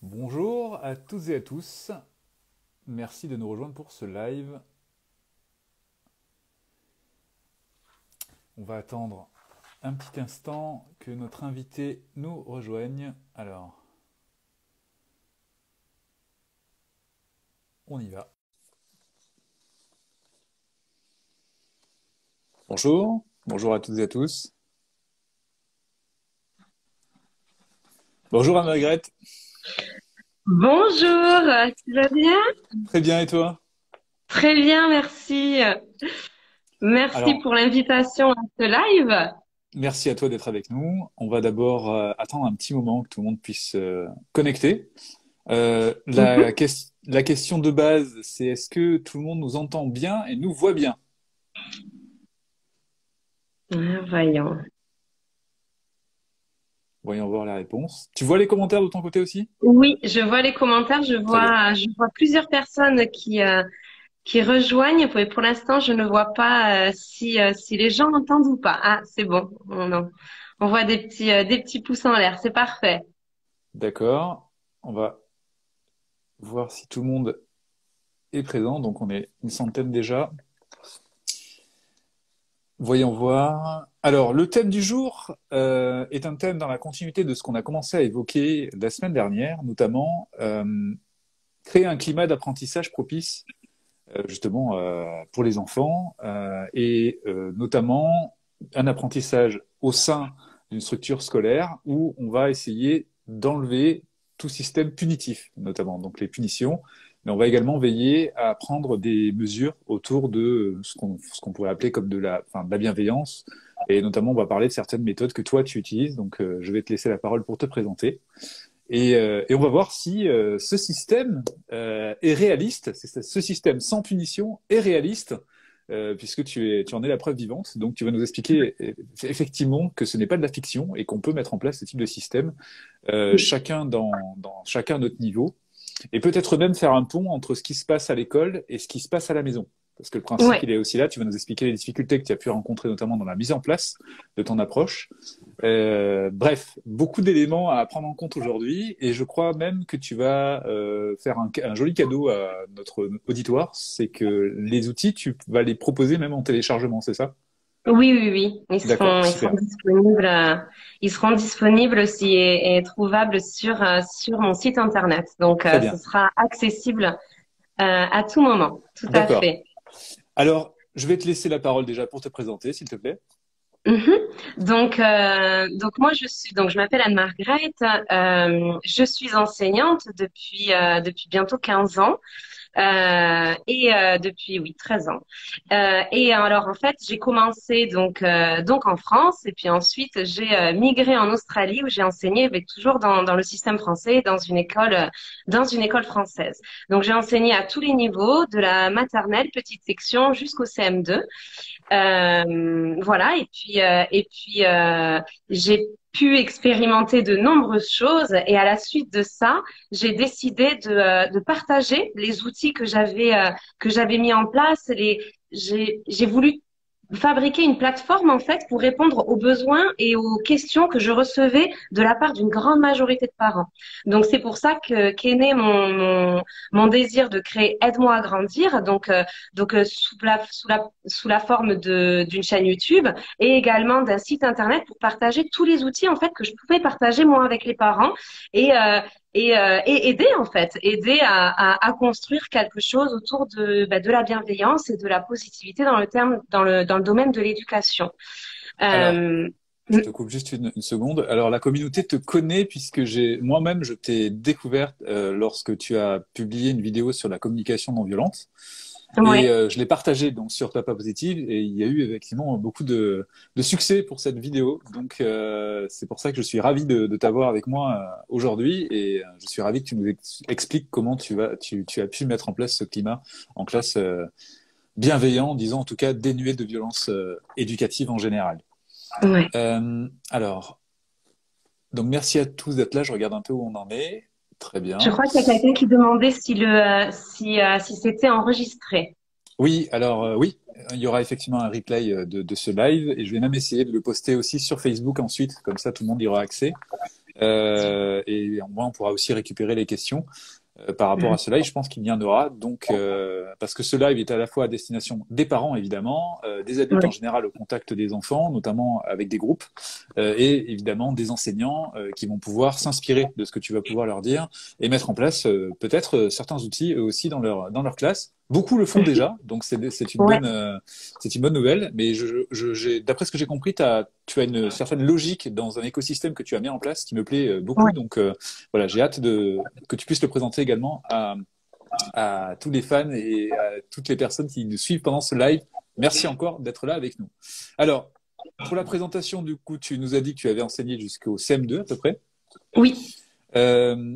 Bonjour à toutes et à tous. Merci de nous rejoindre pour ce live. On va attendre un petit instant que notre invité nous rejoigne. Alors, on y va. Bonjour, bonjour à toutes et à tous. Bonjour Anne-Margrethe. Bonjour, tu vas bien? Très bien et toi? Très bien, merci. Merci Alors, pour l'invitation à ce live. merci à toi d'être avec nous. On va d'abord attendre un petit moment que tout le monde puisse connecter. Mhm. La question de base, c'est est-ce que tout le monde nous entend bien et nous voit bien? Voyons. Voyons voir la réponse. Tu vois les commentaires de ton côté aussi? Oui, je vois les commentaires, Très bien. je vois plusieurs personnes qui rejoignent. Pour l'instant, je ne vois pas si les gens entendent ou pas. Ah, c'est bon. On voit des petits pouces en l'air. C'est parfait. D'accord. On va voir si tout le monde est présent. Donc on est une centaine déjà. Voyons voir. Alors le thème du jour est un thème dans la continuité de ce qu'on a commencé à évoquer la semaine dernière, notamment créer un climat d'apprentissage propice justement pour les enfants et notamment un apprentissage au sein d'une structure scolaire où on va essayer d'enlever tout système punitif, notamment donc les punitions, mais on va également veiller à prendre des mesures autour de ce qu'on pourrait appeler comme de la bienveillance, et notamment on va parler de certaines méthodes que toi tu utilises, donc je vais te laisser la parole pour te présenter. Et on va voir si ce système est réaliste, ce système sans punition est réaliste, puisque tu en es la preuve vivante. Donc tu vas nous expliquer effectivement que ce n'est pas de la fiction et qu'on peut mettre en place ce type de système, chacun dans chacun notre niveau, et peut-être même faire un pont entre ce qui se passe à l'école et ce qui se passe à la maison. Parce que le principe, Ouais. il est aussi là, tu vas nous expliquer les difficultés que tu as pu rencontrer notamment dans la mise en place de ton approche. Bref, beaucoup d'éléments à prendre en compte aujourd'hui et je crois même que tu vas faire un joli cadeau à notre auditoire, c'est que les outils, tu vas les proposer même en téléchargement, c'est ça? Oui, oui, oui. D'accord, Ils seront super, disponibles, ils seront disponibles aussi et trouvables sur mon site internet. Donc, très ce bien, sera accessible, à tout moment. Tout à d'accord. fait. Alors, je vais te laisser la parole déjà pour te présenter, s'il te plaît. Mhm. Donc moi je m'appelle Anne-Margrethe, je suis enseignante depuis bientôt 15 ans. Depuis oui 13 ans. Et alors en fait j'ai commencé donc en France et puis ensuite j'ai migré en Australie où j'ai enseigné mais toujours dans le système français dans une école française. Donc j'ai enseigné à tous les niveaux de la maternelle petite section jusqu'au CM2. Voilà, j'ai pu expérimenter de nombreuses choses et à la suite de ça, j'ai décidé de partager les outils que j'avais mis en place. J'ai voulu fabriquer une plateforme en fait pour répondre aux besoins et aux questions que je recevais de la part d'une grande majorité de parents. Donc c'est pour ça que qu'est né mon désir de créer Aide-moi à grandir. Sous la forme d'une chaîne YouTube et également d'un site internet pour partager tous les outils en fait que je pouvais partager moi avec les parents et euh, et aider en fait, aider à construire quelque chose autour de la bienveillance et de la positivité dans le domaine de l'éducation. Alors, Euh, je te coupe juste une seconde. Alors, la communauté te connaît puisque moi-même, je t'ai découverte lorsque tu as publié une vidéo sur la communication non violente. Et ouais, je l'ai partagée donc sur Papa Positive et il y a eu effectivement beaucoup de succès pour cette vidéo. Donc, c'est pour ça que je suis ravi de t'avoir avec moi aujourd'hui et je suis ravi que tu nous expliques comment tu as pu mettre en place ce climat en classe bienveillant, disons en tout cas dénué de violence éducative en général. ouais. Alors, donc merci à tous d'être là. Je regarde un peu où on en est. Très Je bien. crois qu'il y a quelqu'un qui demandait si c'était enregistré. Oui, alors oui, il y aura effectivement un replay de ce live et je vais même essayer de le poster aussi sur Facebook ensuite, comme ça tout le monde y aura accès. Et au moins, on pourra aussi récupérer les questions par rapport à ce live. Je pense qu'il y en aura. Donc, parce que ce live est à la fois à destination des parents, évidemment, des adultes en Oui. général au contact des enfants, notamment avec des groupes, et évidemment des enseignants qui vont pouvoir s'inspirer de ce que tu vas pouvoir leur dire et mettre en place peut-être certains outils eux aussi dans leur classe. Beaucoup le font déjà, donc Ouais. c'est une bonne nouvelle. Mais d'après ce que j'ai compris, tu as une certaine logique dans un écosystème que tu as mis en place qui me plaît beaucoup. Ouais. Donc voilà, j'ai hâte que tu puisses le présenter également à tous les fans et à toutes les personnes qui nous suivent pendant ce live. Merci encore d'être là avec nous. Alors, pour la présentation, du coup, tu nous as dit que tu avais enseigné jusqu'au CM2 à peu près. Oui. Euh,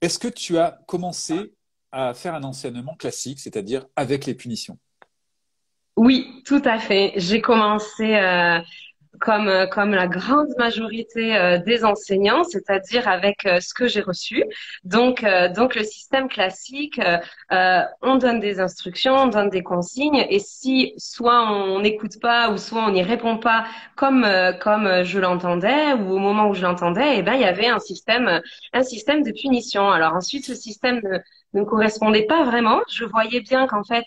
Est-ce que tu as commencé à faire un enseignement classique, c'est-à-dire avec les punitions? Oui, tout à fait. J'ai commencé comme la grande majorité des enseignants, c'est-à-dire avec ce que j'ai reçu. Donc le système classique, on donne des instructions, on donne des consignes, et si soit on n'écoute pas ou soit on n'y répond pas comme je l'entendais ou au moment où je l'entendais, eh ben il y avait un système de punition. Alors ensuite, ce système ne me correspondait pas vraiment. Je voyais bien qu'en fait,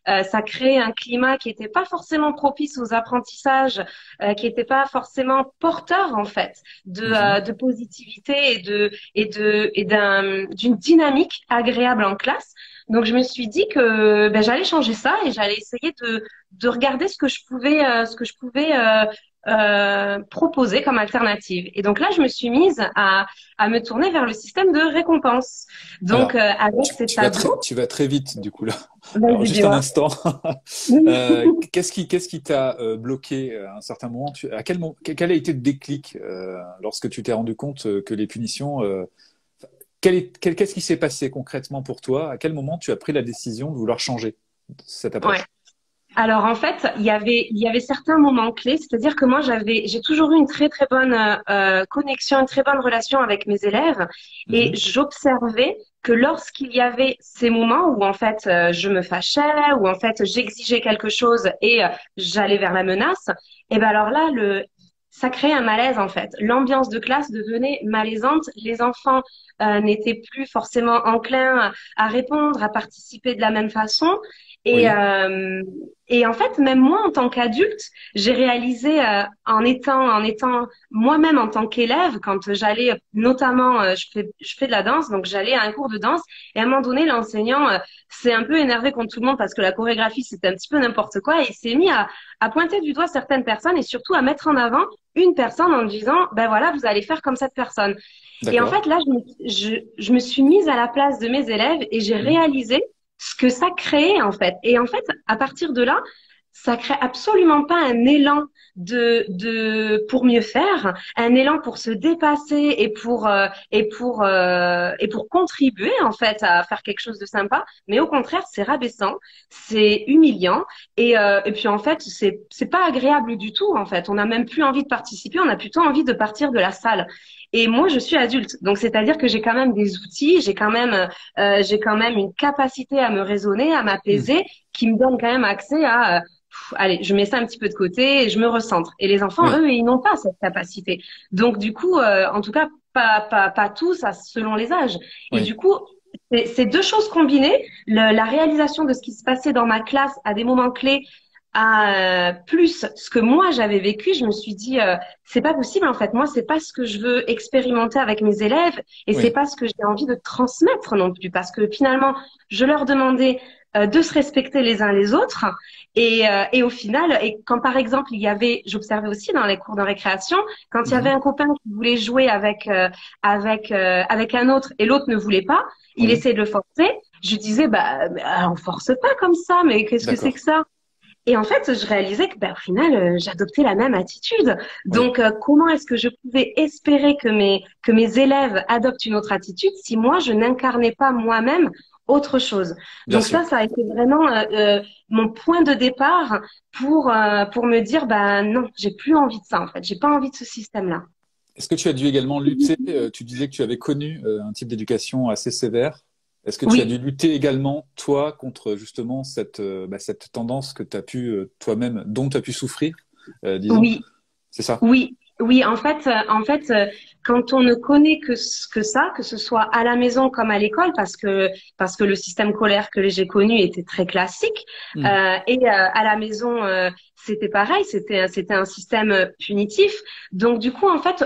ça créait un climat qui n'était pas forcément propice aux apprentissages, qui n'était pas forcément porteur en fait Mhm. de positivité d'une dynamique agréable en classe. Donc je me suis dit que ben, j'allais changer ça et j'allais essayer de regarder ce que je pouvais proposer comme alternative. Et donc là, je me suis mise à me tourner vers le système de récompense. Donc Alors, avec ces tableaux, tu vas très vite du coup là. Alors vas-y, juste un dis-moi. instant. Qu'est-ce qui t'a bloqué à un certain moment? À quel a été le déclic lorsque tu t'es rendu compte que les punitions, qu'est-ce qui s'est passé concrètement pour toi? À quel moment tu as pris la décision de vouloir changer cette Ouais. approche? Alors en fait, il y avait certains moments clés, c'est-à-dire que moi j'ai toujours eu une très très bonne connexion, une très bonne relation avec mes élèves, et Mhm. j'observais que lorsqu'il y avait ces moments où en fait je me fâchais, où en fait j'exigeais quelque chose et j'allais vers la menace, et ben alors là ça créait un malaise en fait. L'ambiance de classe devenait malaisante, les enfants n'étaient plus forcément enclins à répondre, à participer de la même façon. Et, Oui, euh, et en fait, même moi, en tant qu'adulte, j'ai réalisé en étant moi-même en tant qu'élève, quand j'allais, notamment, je fais de la danse, donc j'allais à un cours de danse, et à un moment donné, l'enseignant s'est un peu énervé contre tout le monde parce que la chorégraphie, c'était un petit peu n'importe quoi, et il s'est mis à pointer du doigt certaines personnes et surtout à mettre en avant une personne en disant, ben voilà, vous allez faire comme cette personne. Et en d'accord. fait, là, je me suis mise à la place de mes élèves et j'ai Mhm. réalisé ce que ça créait en fait. Et en fait, à partir de là, ça crée absolument pas un élan pour mieux faire, un élan pour se dépasser et pour contribuer en fait à faire quelque chose de sympa. Mais au contraire, c'est rabaissant, c'est humiliant et puis en fait, c'est pas agréable du tout en fait. On n'a même plus envie de participer, on a plutôt envie de partir de la salle. Et moi, je suis adulte, donc c'est-à-dire que j'ai quand même des outils, j'ai quand même une capacité à me raisonner, à Mhm. m'apaiser, qui me donne quand même accès à, allez, je mets ça un petit peu de côté et je me recentre. Et les enfants, Oui, eux, ils n'ont pas cette capacité. Donc du coup, en tout cas, pas tous, selon les âges. Et oui. du coup, c'est deux choses combinées, la réalisation de ce qui se passait dans ma classe à des moments clés, à plus ce que moi j'avais vécu, je me suis dit c'est pas possible en fait. Moi, c'est pas ce que je veux expérimenter avec mes élèves et c'est Oui. pas ce que j'ai envie de transmettre non plus parce que finalement, je leur demandais de se respecter les uns les autres et au final, et quand par exemple j'observais aussi dans les cours de récréation, quand il y avait Mhm. un copain qui voulait jouer avec un autre et l'autre ne voulait pas, il Oui, essayait de le forcer. Je disais on force pas comme ça, mais qu'est-ce que c'est que d'accord. ça? Et en fait, je réalisais que, au final, j'adoptais la même attitude. Oui, Donc, comment est-ce que je pouvais espérer que mes élèves adoptent une autre attitude si moi, je n'incarnais pas moi-même autre chose? bien Donc sûr. ça a été vraiment mon point de départ pour me dire, non, j'ai plus envie de ça, en fait. J'ai pas envie de ce système-là. Est-ce que tu as dû également lutter, tu disais que tu avais connu un type d'éducation assez sévère. Est-ce que tu as dû Oui, lutter également, toi, contre justement cette tendance que tu as pu toi-même, dont tu as pu souffrir, disons? oui. C'est ça? Oui, Oui, en fait, quand on ne connaît que ça, que ce soit à la maison comme à l'école, parce que le système scolaire que j'ai connu était très classique, Hmm. à la maison c'était pareil, c'était un système punitif. Donc du coup, en fait,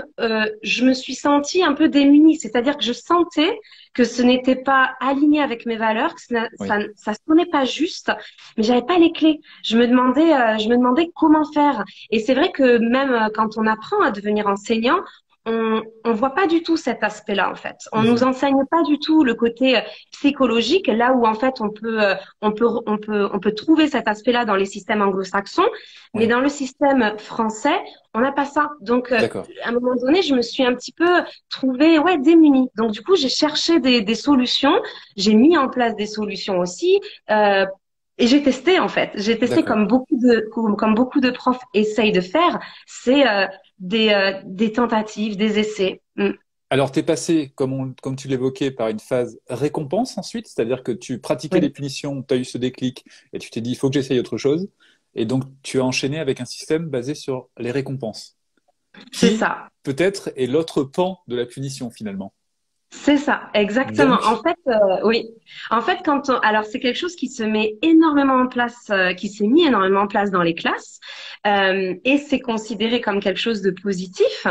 je me suis sentie un peu démunie, c'est-à-dire que je sentais que ce n'était pas aligné avec mes valeurs, que Oui, ça sonnait pas juste, mais j'avais pas les clés. Je me demandais comment faire. Et c'est vrai que même quand on apprend à devenir enseignant, on voit pas du tout cet aspect-là en fait. On nous Mhm. enseigne pas du tout le côté psychologique, là où en fait on peut trouver cet aspect-là dans les systèmes anglo-saxons, mais Oui, dans le système français, on n'a pas ça. Donc d'accord. à un moment donné, je me suis un petit peu trouvée ouais démunie. Donc du coup, j'ai cherché des solutions, j'ai mis en place des solutions aussi. Euh, et j'ai testé en fait. J'ai testé D'accord. comme beaucoup de profs essayent de faire, c'est des tentatives, des essais. Mm. Alors, tu es passé, comme tu l'évoquais, par une phase récompense ensuite, c'est-à-dire que tu pratiquais les Oui, punitions, tu as eu ce déclic et tu t'es dit, il faut que j'essaye autre chose. Et donc, tu as enchaîné avec un système basé sur les récompenses, c'est qui ça. peut-être est l'autre pan de la punition finalement. C'est ça, exactement. En Donc, fait, oui. En fait, alors c'est quelque chose qui se met énormément en place, qui s'est mis énormément en place dans les classes, et c'est considéré comme quelque chose de positif,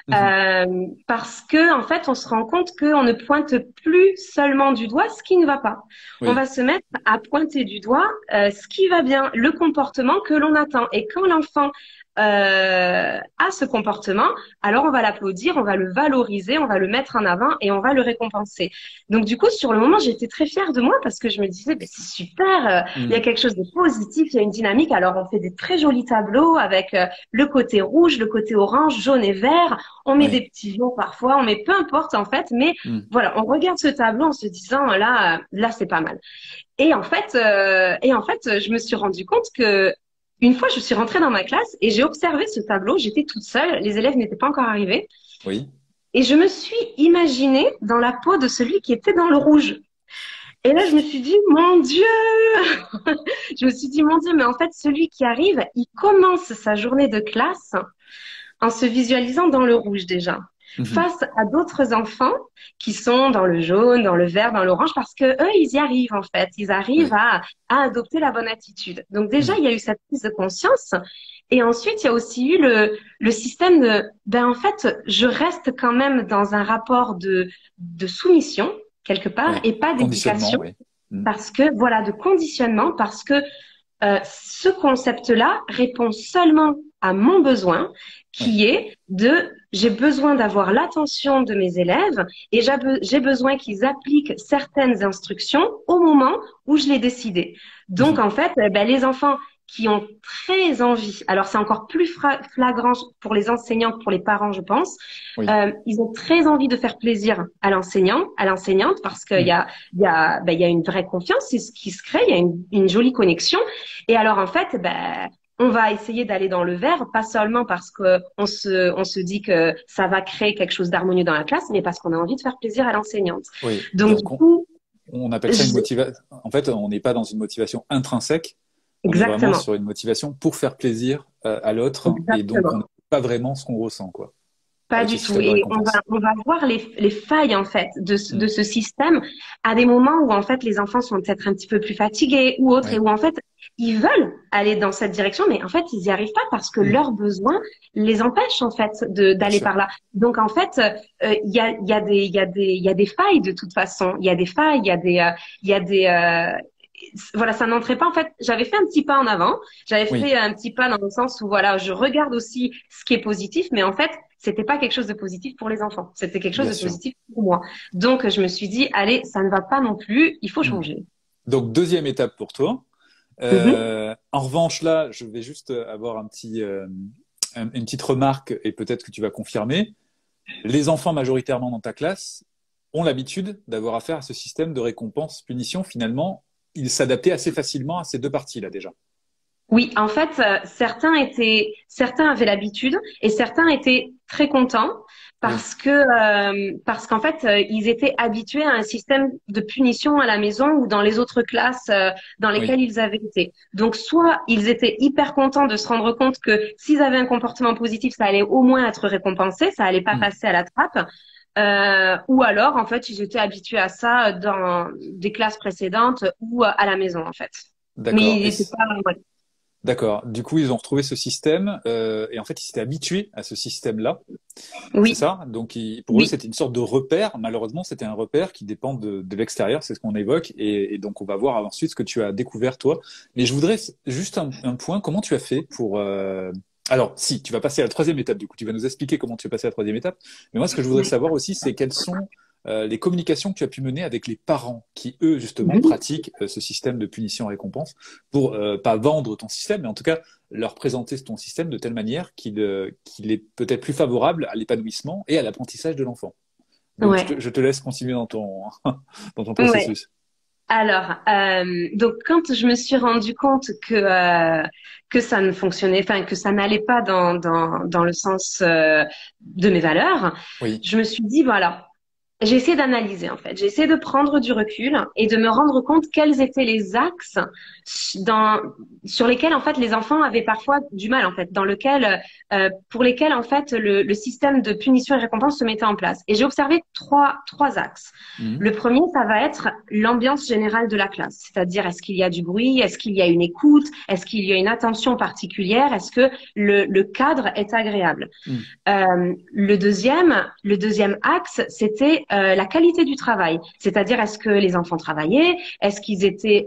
mhm, parce que en fait, on se rend compte qu'on ne pointe plus seulement du doigt ce qui ne va pas. On oui, va se mettre à pointer du doigt ce qui va bien, le comportement que l'on attend. Et quand l'enfant a ce comportement, alors on va l'applaudir, on va le valoriser, on va le mettre en avant et on va le récompenser. Donc du coup, sur le moment, j'étais très fière de moi parce que je me disais, ben, c'est super, il y a mhm, quelque chose de positif, il y a une dynamique. Alors on fait des très jolis tableaux avec le côté rouge, le côté orange, jaune et vert. On met des oui, petits lions parfois, on met peu importe en fait, mais mhm, voilà, on regarde ce tableau en se disant, là c'est pas mal. Et en fait, je me suis rendu compte que une fois, je suis rentrée dans ma classe et j'ai observé ce tableau. J'étais toute seule, les élèves n'étaient pas encore arrivés, oui, et je me suis imaginée dans la peau de celui qui était dans le rouge. Et là, je me suis dit, mon Dieu, je me suis dit, mon Dieu, mais en fait, celui qui arrive, il commence sa journée de classe en se visualisant dans le rouge déjà, mhm, face à d'autres enfants qui sont dans le jaune, dans le vert, dans l'orange, parce que eux, ils y arrivent en fait, ils arrivent oui, à adopter la bonne attitude. Donc déjà, mhm, il y a eu cette prise de conscience, et ensuite, il y a aussi eu le système de, ben en fait, je reste quand même dans un rapport de soumission quelque part oui. et pas Conditionnement, d'éducation, oui. Mhm, parce que voilà, de conditionnement, parce que ce concept-là répond seulement à mon besoin, oui. qui est de j'ai besoin d'avoir l'attention de mes élèves et j'ai besoin qu'ils appliquent certaines instructions au moment où je l'ai décidé. Donc Mhm, en fait, ben, les enfants qui ont très envie, alors c'est encore plus flagrant pour les enseignants que pour les parents, je pense, oui. ils ont très envie de faire plaisir à l'enseignant, à l'enseignante, parce qu'il y Mhm, a, il y a une vraie confiance qui se crée, il y a une jolie connexion. Et alors, en fait, ben, on va essayer d'aller dans le vert, pas seulement parce que on se dit que ça va créer quelque chose d'harmonieux dans la classe, mais parce qu'on a envie de faire plaisir à l'enseignante. oui. Donc, du Donc, coup, on appelle ça une je- motivation. En fait, on n'est pas dans une motivation intrinsèque, on est vraiment exactement, sur une motivation pour faire plaisir à l'autre, et donc on exactement. n'a pas vraiment ce qu'on ressent, quoi, Pas avec le du tout. système de Et on va, récompense. on va voir les failles, en fait, de Mm. ce système à des moments où, en fait, les enfants sont peut-être un petit peu plus fatigués ou autres et Oui. où, en fait, ils veulent aller dans cette direction, mais en fait, ils n'y arrivent pas parce que Mm. leurs besoins les empêchent, en fait, Bien d'aller sûr. par là. Donc, en fait, il y a des failles de toute façon. Il y a des failles, voilà, ça n'entrait pas. En fait, j'avais fait un petit pas en avant. J'avais Oui, fait un petit pas dans le sens où, voilà, je regarde aussi ce qui est positif, mais en fait, c'était pas quelque chose de positif pour les enfants. C'était quelque chose bien de sûr. positif pour moi. Donc, je me suis dit, allez, ça ne va pas non plus. Il faut Mm. changer. Donc, deuxième étape pour toi. Mhm. En revanche, là, je vais juste avoir une petite remarque et peut-être que tu vas confirmer. Les enfants majoritairement dans ta classe ont l'habitude d'avoir affaire à ce système de récompense-punition. Finalement, ils s'adaptaient assez facilement à ces deux parties-là déjà. Oui, en fait, certains avaient l'habitude et certains étaient très contents Oui, parce qu'en fait, ils étaient habitués à un système de punition à la maison ou dans les autres classes dans lesquelles oui. ils avaient été. Donc, soit ils étaient hyper contents de se rendre compte que s'ils avaient un comportement positif, ça allait au moins être récompensé, ça allait pas Hmm. passer à la trappe. Ou alors, en fait, ils étaient habitués à ça dans des classes précédentes ou à la maison, en fait. Mais D'accord. ils étaient pas, ouais. D'accord. Du coup, ils ont retrouvé ce système et en fait, ils s'étaient habitués à ce système-là. C'est Oui, ça? Donc, pour eux, oui, c'était une sorte de repère. Malheureusement, c'était un repère qui dépend de l'extérieur, c'est ce qu'on évoque. Et donc, on va voir ensuite ce que tu as découvert, toi. Mais je voudrais juste un point. Comment tu as fait pour... Alors, si, tu vas passer à la troisième étape, du coup, tu vas nous expliquer comment tu es passé à la troisième étape. Mais moi, ce que je voudrais oui. savoir aussi, c'est quelles sont les communications que tu as pu mener avec les parents qui, eux, justement, Mhm. pratiquent ce système de punition-récompense pour pas vendre ton système, mais en tout cas leur présenter ton système de telle manière qu'il est peut-être plus favorable à l'épanouissement et à l'apprentissage de l'enfant. Donc, Ouais, je te laisse continuer dans ton ouais. processus. Alors, donc quand je me suis rendu compte que ça ne fonctionnait, enfin que ça n'allait pas dans le sens de mes valeurs, Oui, je me suis dit voilà, j'ai essayé d'analyser en fait, j'ai essayé de prendre du recul et de me rendre compte quels étaient les axes dans, sur lesquels en fait les enfants avaient parfois du mal en fait, pour lesquels en fait le système de punition et récompense se mettait en place. Et j'ai observé trois axes. mhm, Le premier, ça va être l'ambiance générale de la classe, c'est-à-dire est-ce qu'il y a du bruit, est-ce qu'il y a une écoute, est-ce qu'il y a une attention particulière, est-ce que le cadre est agréable. mhm. Le deuxième axe, c'était la qualité du travail. C'est-à-dire, est-ce que les enfants travaillaient? Est-ce qu'ils étaient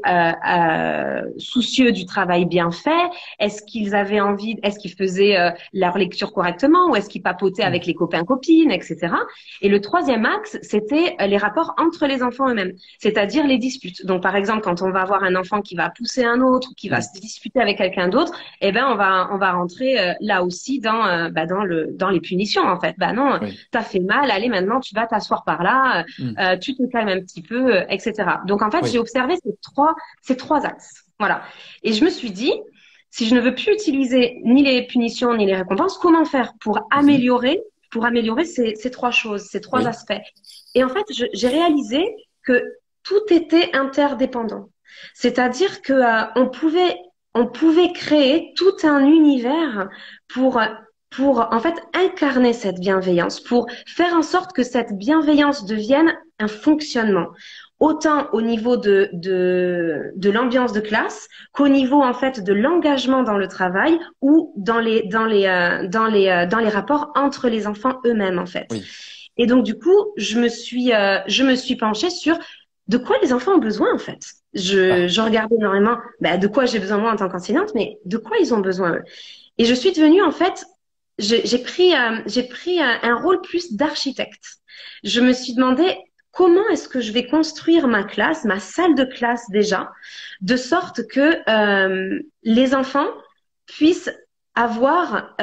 soucieux du travail bien fait? Est-ce qu'ils avaient envie? Est-ce qu'ils faisaient leur lecture correctement? Ou est-ce qu'ils papotaient Mhm. avec les copains copines, etc. Et le troisième axe, c'était les rapports entre les enfants eux-mêmes, c'est-à-dire les disputes. Donc, par exemple, quand on va avoir un enfant qui va pousser un autre, ou qui va Mhm. se disputer avec quelqu'un d'autre, eh ben on va rentrer là aussi dans les punitions en fait. Bah non, Oui, t'as fait mal, allez maintenant tu vas t'asseoir par là, mhm. tu te calmes un petit peu, etc. Donc en fait j'ai Oui, observé ces trois axes, voilà. Et je me suis dit si je ne veux plus utiliser ni les punitions ni les récompenses, comment faire mhm. pour améliorer ces trois choses, ces trois Oui, aspects. Et en fait j'ai réalisé que tout était interdépendant. C'est-à-dire que on pouvait créer tout un univers pour, pour en fait incarner cette bienveillance, pour faire en sorte que cette bienveillance devienne un fonctionnement, autant au niveau de l'ambiance de classe qu'au niveau en fait de l'engagement dans le travail ou dans les rapports entre les enfants eux-mêmes en fait. oui, Et donc du coup, je me suis penchée sur de quoi les enfants ont besoin en fait. Je, ah, je regardais énormément de quoi j'ai besoin moi en tant qu'enseignante, mais de quoi ils ont besoin eux. Et je suis devenue en fait, j'ai pris un rôle plus d'architecte. Je me suis demandé comment est-ce que je vais construire ma classe, ma salle de classe déjà, de sorte que les enfants puissent avoir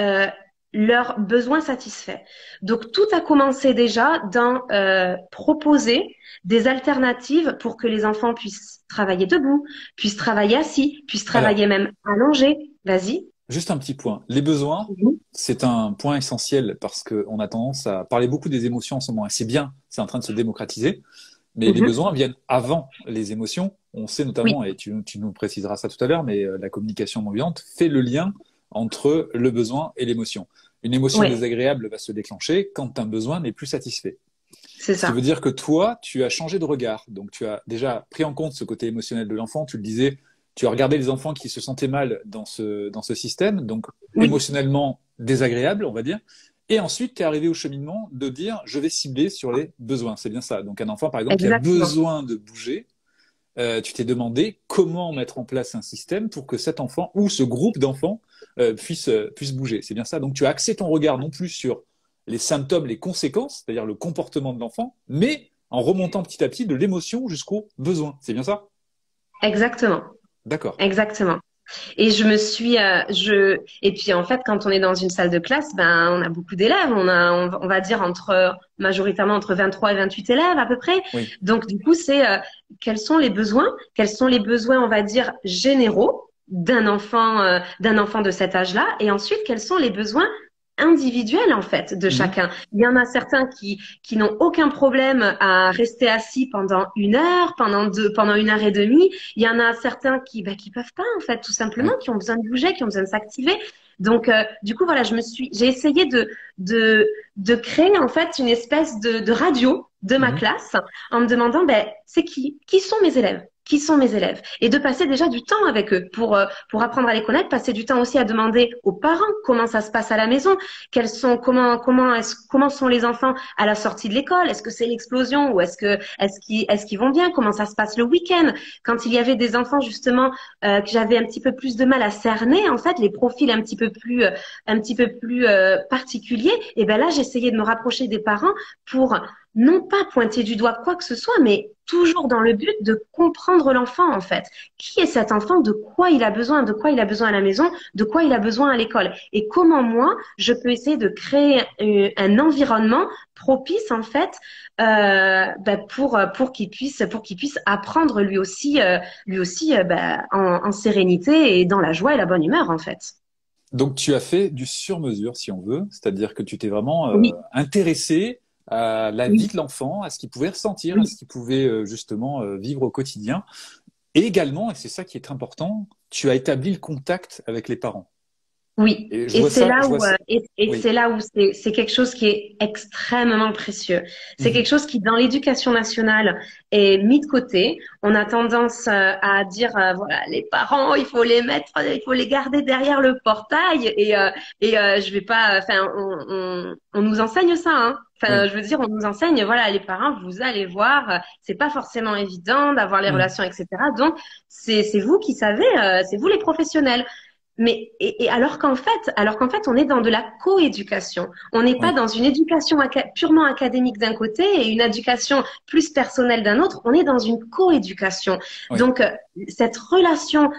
leurs besoins satisfaits. Donc tout a commencé déjà dans proposer des alternatives pour que les enfants puissent travailler debout, puissent travailler assis, puissent travailler alors, même allongés. Vas-y. juste un petit point. Les besoins, Mhm. c'est un point essentiel parce qu'on a tendance à parler beaucoup des émotions en ce moment. Et c'est bien, c'est en train de se démocratiser. Mais les Mhm. besoins viennent avant les émotions. On sait Oui, notamment, et tu nous préciseras ça tout à l'heure, mais la communication non violente fait le lien entre le besoin et l'émotion. Une émotion ouais, désagréable va se déclencher quand un besoin n'est plus satisfait. c'est Ce qui veut ça. dire que toi, tu as changé de regard. Donc, tu as déjà pris en compte ce côté émotionnel de l'enfant. Tu le disais, tu as regardé les enfants qui se sentaient mal dans ce système, donc Oui, émotionnellement désagréable, on va dire. Et ensuite, tu es arrivé au cheminement de dire, je vais cibler sur les besoins. C'est bien ça. Donc, un enfant, par exemple, qui a exactement. besoin de bouger, tu t'es demandé comment mettre en place un système pour que cet enfant ou ce groupe d'enfants puisse bouger. C'est bien ça. Donc, tu as axé ton regard non plus sur les symptômes, les conséquences, c'est-à-dire le comportement de l'enfant, mais en remontant petit à petit de l'émotion jusqu'au besoin. C'est bien ça? Exactement. D'accord. Exactement. Et et puis en fait, quand on est dans une salle de classe, ben, on a beaucoup d'élèves. On va dire majoritairement entre 23 et 28 élèves à peu près. Oui. Donc, du coup, c'est, quels sont les besoins? Quels sont les besoins, on va dire, généraux? d'un enfant de cet âge-là, et ensuite quels sont les besoins individuels en fait de Mhm. chacun. Il y en a certains qui n'ont aucun problème à rester assis pendant 1 heure, pendant 1 heure et demie. Il y en a certains qui peuvent pas en fait, tout simplement, Ouais. qui ont besoin de bouger, qui ont besoin de s'activer. Donc du coup voilà, j'ai essayé de de créer en fait une espèce de radio de ma Mhm. classe en me demandant ben c'est qui sont mes élèves? Qui sont mes élèves? Et de passer déjà du temps avec eux pour apprendre à les connaître, passer du temps aussi à demander aux parents comment ça se passe à la maison, comment sont les enfants à la sortie de l'école? Est-ce que c'est l'explosion ou est-ce qu'ils vont bien? Comment ça se passe le week-end? Quand il y avait des enfants justement que j'avais un petit peu plus de mal à cerner, en fait, les profils un petit peu plus particuliers, et ben là, j'essayais de me rapprocher des parents pour non pas pointer du doigt quoi que ce soit, mais toujours dans le but de comprendre l'enfant en fait. Qui est cet enfant? De quoi il a besoin? De quoi il a besoin à la maison? De quoi il a besoin à l'école? Et comment moi, je peux essayer de créer un environnement propice en fait pour qu'il puisse apprendre lui aussi en sérénité et dans la joie et la bonne humeur en fait. Donc, tu as fait du sur-mesure, si on veut, c'est-à-dire que tu t'es vraiment Oui, intéressé à la vie oui, de l'enfant, à ce qu'il pouvait ressentir, à oui. ce qu'il pouvait justement vivre au quotidien. Et également, et c'est ça qui est très important, tu as établi le contact avec les parents. Oui, Et et c'est je là vois où ça. c'est Oui. là où c'est quelque chose qui est extrêmement précieux. C'est quelque Mhm. chose qui dans l'éducation nationale est mis de côté. On a tendance à dire voilà les parents il faut les garder derrière le portail et je vais pas enfin on nous enseigne ça hein. Enfin Oui. je veux dire on nous enseigne voilà les parents vous allez voir c'est pas forcément évident d'avoir les Mhm. relations etc. Donc c'est vous qui savez c'est vous les professionnels. Mais et alors qu'en fait, on est dans de la coéducation. On n'est pas Oui. dans une éducation purement académique d'un côté et une éducation plus personnelle d'un autre. On est dans une coéducation. Oui. Donc cette relation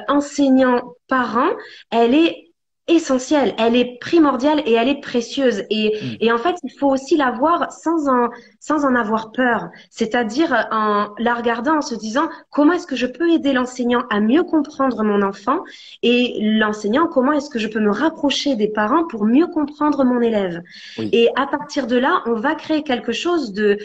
enseignant-parent, elle est essentielle, elle est primordiale et elle est précieuse. Mhm. Et en fait, il faut aussi la voir sans en avoir peur. C'est-à-dire en la regardant en se disant comment est-ce que je peux aider l'enseignant à mieux comprendre mon enfant et l'enseignant, comment est-ce que je peux me rapprocher des parents pour mieux comprendre mon élève. Oui. Et à partir de là, on va créer quelque chose de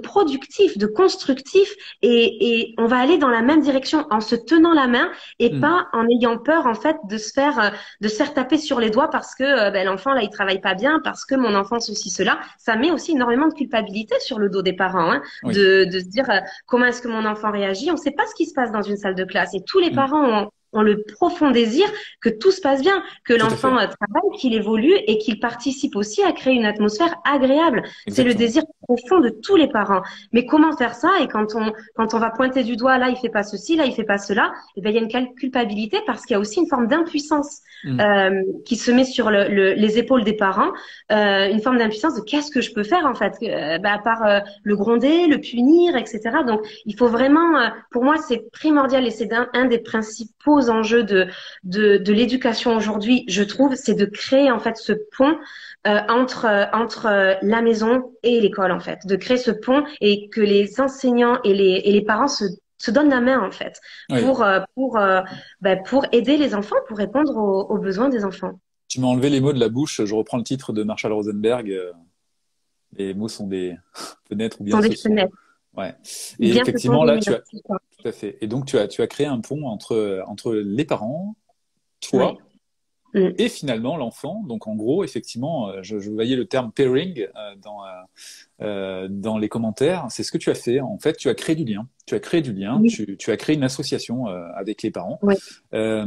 productif, de constructif, et on va aller dans la même direction en se tenant la main et Mhm. pas en ayant peur en fait de se faire taper sur les doigts parce que ben, l'enfant là il travaille pas bien, parce que mon enfant ceci cela. Ça met aussi énormément de culpabilité sur le dos des parents, hein, Oui. de se dire comment est-ce que mon enfant réagit. On ne sait pas ce qui se passe dans une salle de classe et tous les Mhm. parents ont le profond désir que tout se passe bien, que Tout à l'enfant fait. travaille, qu'il évolue et qu'il participe aussi à créer une atmosphère agréable. C'est le Exactement. désir profond de tous les parents. Mais comment faire ça? Et quand on va pointer du doigt, là, il fait pas ceci, là, il fait pas cela, eh ben, il y a une culpabilité parce qu'il y a aussi une forme d'impuissance Mhm. qui se met sur les épaules des parents, une forme d'impuissance de qu'est-ce que je peux faire en fait, à part le gronder, le punir, etc. Donc il faut vraiment, pour moi, c'est primordial et c'est un des principaux enjeux de l'éducation aujourd'hui, je trouve, c'est de créer en fait ce pont entre la maison et l'école en fait, de créer ce pont et que les enseignants et les parents se donnent la main en fait Oui. pour aider les enfants, pour répondre aux besoins des enfants. Tu m'as enlevé les mots de la bouche. Je reprends le titre de Marshall Rosenberg. Les mots sont des fenêtres ou Ce bien sont des ce sont. fenêtres, Ouais. ou Et bien ce sont effectivement, des là, murs. C'est ça. tout à fait. Et donc, tu as créé un pont entre les parents, Oui. toi, Mm. et finalement l'enfant. Donc, en gros, effectivement, je voyais le terme pairing dans les commentaires. C'est ce que tu as fait. En fait, tu as créé du lien. Tu as créé du lien. Oui. Tu as créé une association avec les parents. Oui. Euh,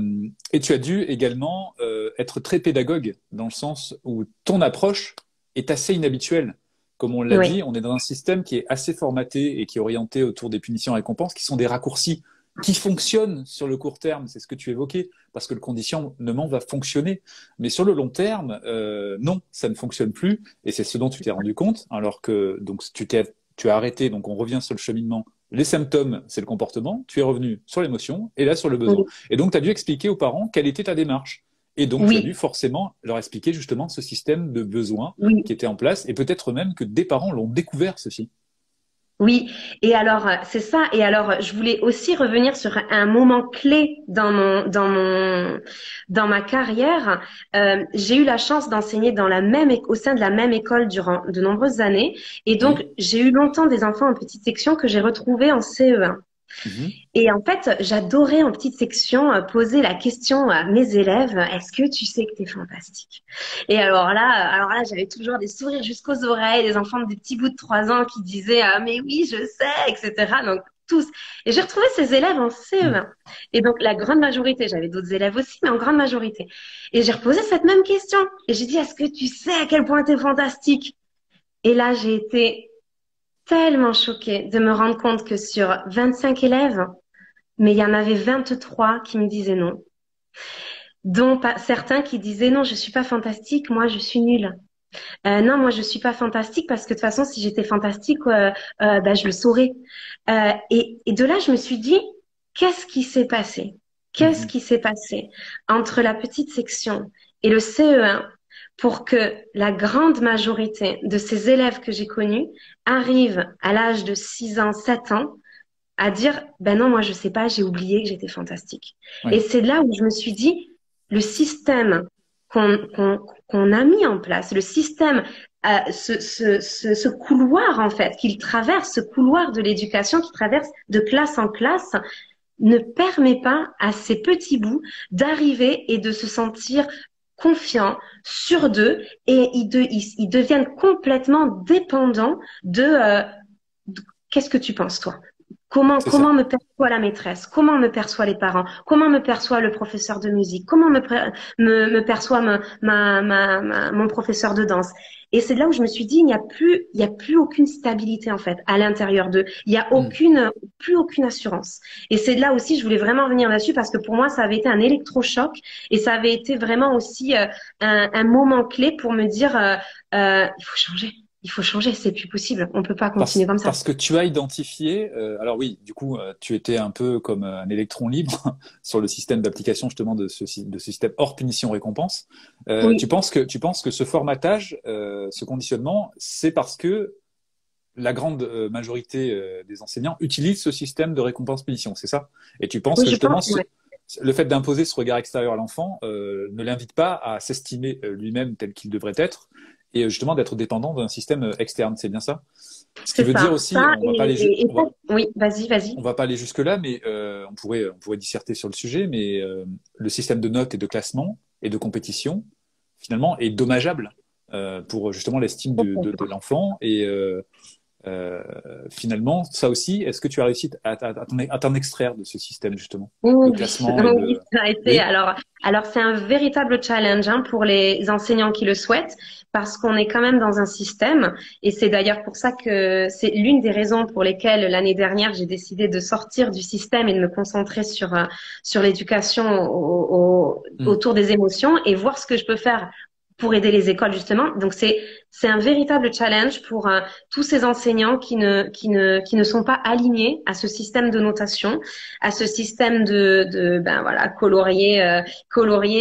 et tu as dû également être très pédagogue dans le sens où ton approche est assez inhabituelle. Comme on l'a Oui. dit, on est dans un système qui est assez formaté et qui est orienté autour des punitions et récompenses, qui sont des raccourcis qui fonctionnent sur le court terme, c'est ce que tu évoquais, parce que le conditionnement va fonctionner. Mais sur le long terme, non, ça ne fonctionne plus, et c'est ce dont tu t'es rendu compte, alors que donc tu as arrêté, donc on revient sur le cheminement. Les symptômes, c'est le comportement, tu es revenu sur l'émotion, et là sur le besoin. Oui. Et donc tu as dû expliquer aux parents quelle était ta démarche. Et donc tu as dû Oui. forcément leur expliquer justement ce système de besoins Oui. qui était en place, et peut-être même que des parents l'ont découvert, ceci. Oui, et alors c'est ça. Et alors je voulais aussi revenir sur un moment clé dans ma carrière. J'ai eu la chance d'enseigner dans au sein de la même école durant de nombreuses années, et donc Oui. j'ai eu longtemps des enfants en petite section que j'ai retrouvés en CE1. Mhm. Et en fait, j'adorais en petite section poser la question à mes élèves, est-ce que tu sais que t'es fantastique? Et alors là, j'avais toujours des sourires jusqu'aux oreilles, des enfants des petits bouts de 3 ans qui disaient, ah, mais oui, je sais, etc. Donc, tous. Et j'ai retrouvé ces élèves en Mhm. CE1. Et donc, la grande majorité, j'avais d'autres élèves aussi, mais en grande majorité. Et j'ai reposé cette même question. Et j'ai dit, est-ce que tu sais à quel point t'es fantastique? Et là, j'ai été tellement choquée de me rendre compte que sur 25 élèves, mais il y en avait 23 qui me disaient non, dont certains qui disaient non, je suis pas fantastique, moi je suis nulle. Non, moi je suis pas fantastique parce que de toute façon, si j'étais fantastique, bah, je le saurais. Et de là, je me suis dit, qu'est-ce qui s'est passé? Qu'est-ce Mhm. qui s'est passé entre la petite section et le CE1 pour que la grande majorité de ces élèves que j'ai connus arrivent à l'âge de 6 ans, 7 ans à dire, ben non, moi je sais pas, j'ai oublié que j'étais fantastique. Et Oui. c'est là où je me suis dit, le système qu'on a mis en place, le système, ce couloir en fait qu'il traverse, ce couloir de l'éducation qui traverse de classe en classe, ne permet pas à ces petits bouts d'arriver et de se sentir confiants, sûrs d'eux, et ils deviennent complètement dépendants de qu'est-ce que tu penses toi? C'est Comment ça. me perçoit la maîtresse? Comment me perçoit les parents? Comment me perçoit le professeur de musique? Comment me perçoit mon professeur de danse? Et c'est là où je me suis dit, il y a plus aucune stabilité, en fait, à l'intérieur d'eux. Il y a Mhm. plus aucune assurance. Et c'est là aussi, je voulais vraiment revenir là-dessus parce que pour moi, ça avait été un électrochoc et ça avait été vraiment aussi un moment clé pour me dire, il faut changer. Il faut changer, c'est plus possible. On peut pas continuer comme ça. Parce que tu as identifié, alors oui, du coup, tu étais un peu comme un électron libre sur le système d'application justement de ce système hors punition-récompense. Oui. Tu penses que ce formatage, ce conditionnement, c'est parce que la grande majorité des enseignants utilisent ce système de récompense-punition, c'est ça? Et tu penses Oui, que je justement, pense, ouais. le fait d'imposer ce regard extérieur à l'enfant ne l'invite pas à s'estimer lui-même tel qu'il devrait être et justement d'être dépendant d'un système externe, c'est bien ça? Ce qui C'est veut dire ça. aussi, on va pas aller, Oui, vas-y, vas-y. on va pas aller jusque-là, mais on pourrait disserter sur le sujet, mais le système de notes et de classement et de compétition, finalement, est dommageable pour justement l'estime de l'enfant et euh, finalement, ça aussi, est-ce que tu as réussi à t'en extraire de ce système justement de Oui, classement et oui, de... ça a été. Oui, Alors c'est un véritable challenge hein, pour les enseignants qui le souhaitent, parce qu'on est quand même dans un système, et c'est d'ailleurs pour ça que c'est l'une des raisons pour lesquelles l'année dernière j'ai décidé de sortir du système et de me concentrer sur l'éducation mm, autour des émotions et voir ce que je peux faire pour aider les écoles justement. Donc c'est un véritable challenge pour tous ces enseignants qui ne sont pas alignés à ce système de notation, à ce système de ben voilà colorier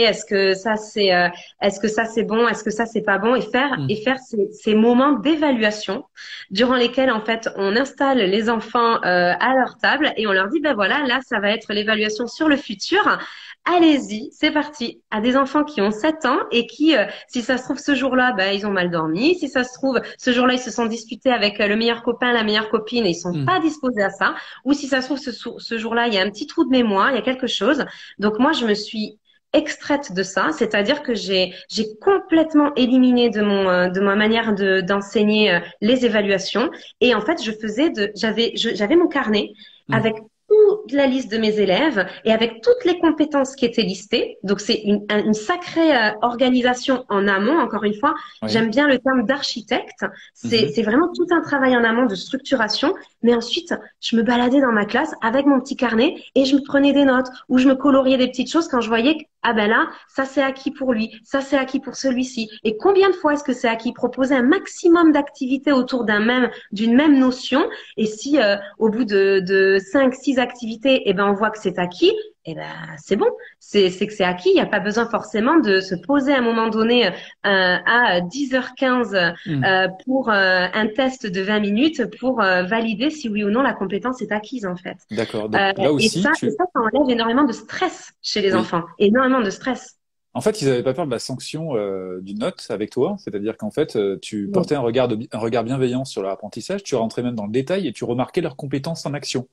est-ce que ça c'est bon, est-ce que ça c'est pas bon, et mm, faire ces moments d'évaluation durant lesquels en fait on installe les enfants à leur table et on leur dit ben voilà, là ça va être l'évaluation sur le futur. Allez-y, c'est parti. À des enfants qui ont 7 ans et qui, si ça se trouve ce jour-là, ben, ils ont mal dormi. Si ça se trouve ce jour-là, ils se sont disputés avec le meilleur copain, la meilleure copine et ils sont mm. pas disposés à ça. Ou si ça se trouve ce jour-là, il y a un petit trou de mémoire, il y a quelque chose. Donc moi, je me suis extraite de ça, c'est-à-dire que j'ai complètement éliminé de ma manière d'enseigner les évaluations et en fait j'avais mon carnet Mm. avec toute la liste de mes élèves et avec toutes les compétences qui étaient listées. Donc c'est une sacrée organisation en amont. Encore une fois, Oui. j'aime bien le terme d'architecte. Mhm. C'est vraiment tout un travail en amont de structuration. Mais ensuite, je me baladais dans ma classe avec mon petit carnet et je me prenais des notes ou je me coloriais des petites choses quand je voyais que, ah ben là, ça c'est acquis pour lui, ça c'est acquis pour celui-ci. Et combien de fois est-ce que c'est acquis? Proposer un maximum d'activités autour d'une même notion. Et si au bout de 5, 6 activités, eh ben, on voit que c'est acquis, eh ben c'est bon, c'est que c'est acquis. Il n'y a pas besoin forcément de se poser à un moment donné à 10h15 Hmm. pour un test de 20 minutes pour valider si oui ou non la compétence est acquise en fait. D'accord. Donc là Et aussi, ça enlève énormément de stress chez les oui. enfants, énormément de stress. En fait, ils n'avaient pas peur de la sanction d'une note avec toi, c'est-à-dire qu'en fait, tu Oui, portais un regard bienveillant sur leur apprentissage, tu rentrais même dans le détail et tu remarquais leurs compétences en action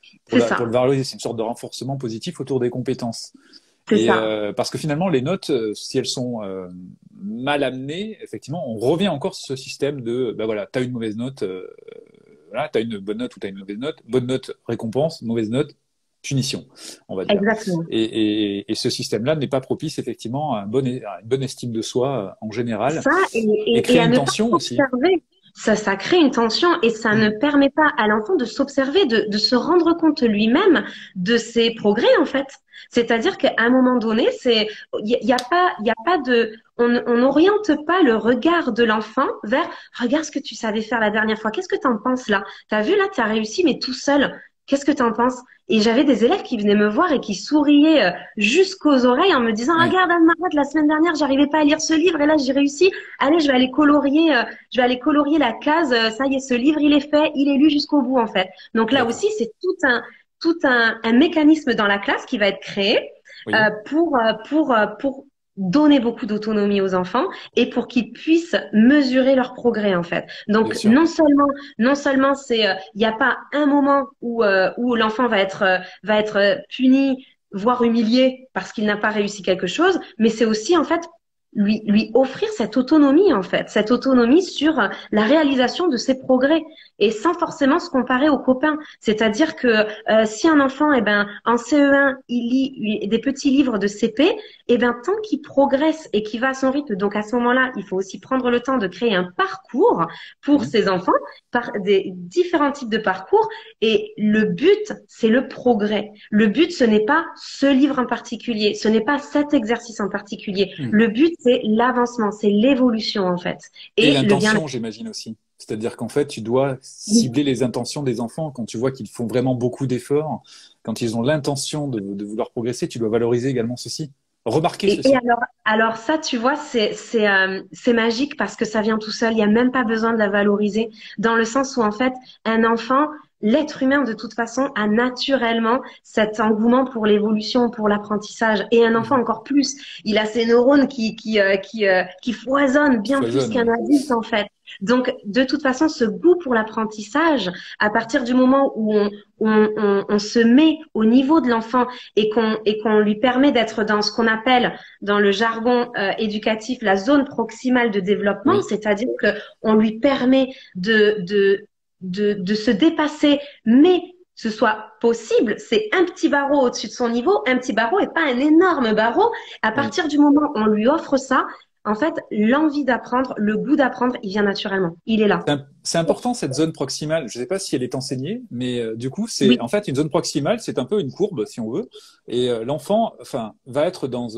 c'est pour le ça, valoriser. C'est une sorte de renforcement positif autour des compétences. c'est Et ça. parce que finalement, les notes, si elles sont mal amenées, effectivement, on revient encore sur ce système de, bah voilà, t'as une mauvaise note, voilà, t'as une bonne note ou t'as une mauvaise note, bonne note récompense, mauvaise note punition, on va dire. Exactement. Et ce système-là n'est pas propice effectivement à une bonne estime de soi en général Ça et et crée à une ne pas tension aussi. s'observer. Ça crée une tension et ça ne Mm. permet pas à l'enfant de s'observer, de se rendre compte lui-même de ses progrès en fait. C'est-à-dire qu'à un moment donné, il y a pas de, on n'oriente pas le regard de l'enfant vers, regarde ce que tu savais faire la dernière fois. Qu'est-ce que tu en penses là? T'as vu là, tu as réussi, mais tout seul. Qu'est-ce que tu en penses? Et j'avais des élèves qui venaient me voir et qui souriaient jusqu'aux oreilles en me disant, Oui, regarde Anne-Marie, la semaine dernière, j'arrivais pas à lire ce livre et là, j'ai réussi. Allez, je vais aller colorier la case. Ça y est, ce livre, il est fait, il est lu jusqu'au bout, en fait. Donc là aussi, d'accord. c'est tout un mécanisme dans la classe qui va être créé Oui, pour donner beaucoup d'autonomie aux enfants et pour qu'ils puissent mesurer leur progrès, en fait. bien Donc, sûr. non seulement il n'y a pas un moment où l'enfant va être puni, voire humilié parce qu'il n'a pas réussi quelque chose, mais c'est aussi, en fait, lui offrir cette autonomie en fait, cette autonomie sur la réalisation de ses progrès et sans forcément se comparer aux copains. C'est-à-dire que si un enfant, eh ben, en CE1, il lit des petits livres de CP, eh ben, tant qu'il progresse et qu'il va à son rythme, donc à ce moment-là, il faut aussi prendre le temps de créer un parcours pour Oui. ces enfants, par des différents types de parcours. Et le but, c'est le progrès. Le but, ce n'est pas ce livre en particulier, ce n'est pas cet exercice en particulier. Mm. Le but, c'est l'avancement, c'est l'évolution en fait. Et Et le bien-être. l'intention, j'imagine aussi. C'est-à-dire qu'en fait, tu dois Oui. cibler les intentions des enfants quand tu vois qu'ils font vraiment beaucoup d'efforts, quand ils ont l'intention de vouloir progresser, tu dois valoriser également ceci, remarquer Et ceci. alors ça, tu vois, c'est magique parce que ça vient tout seul. Il n'y a même pas besoin de la valoriser dans le sens où en fait, un enfant, l'être humain de toute façon a naturellement cet engouement pour l'évolution, pour l'apprentissage. Et un enfant Mhm. encore plus. Il a ses neurones qui foisonnent Qui bien plus foisonne, qu'un oui. adulte en fait. Donc, de toute façon, ce goût pour l'apprentissage, à partir du moment où on se met au niveau de l'enfant et qu'on lui permet d'être dans ce qu'on appelle dans le jargon éducatif la zone proximale de développement, Oui. c'est-à-dire que on lui permet de se dépasser, mais ce soit possible, c'est un petit barreau au-dessus de son niveau, un petit barreau et pas un énorme barreau. À Oui. partir du moment où on lui offre ça, en fait, l'envie d'apprendre, le goût d'apprendre, il vient naturellement. Il est là. C'est important cette zone proximale. Je ne sais pas si elle est enseignée, mais du coup, c'est Oui, en fait une zone proximale, c'est un peu une courbe si on veut, et l'enfant, enfin, va être dans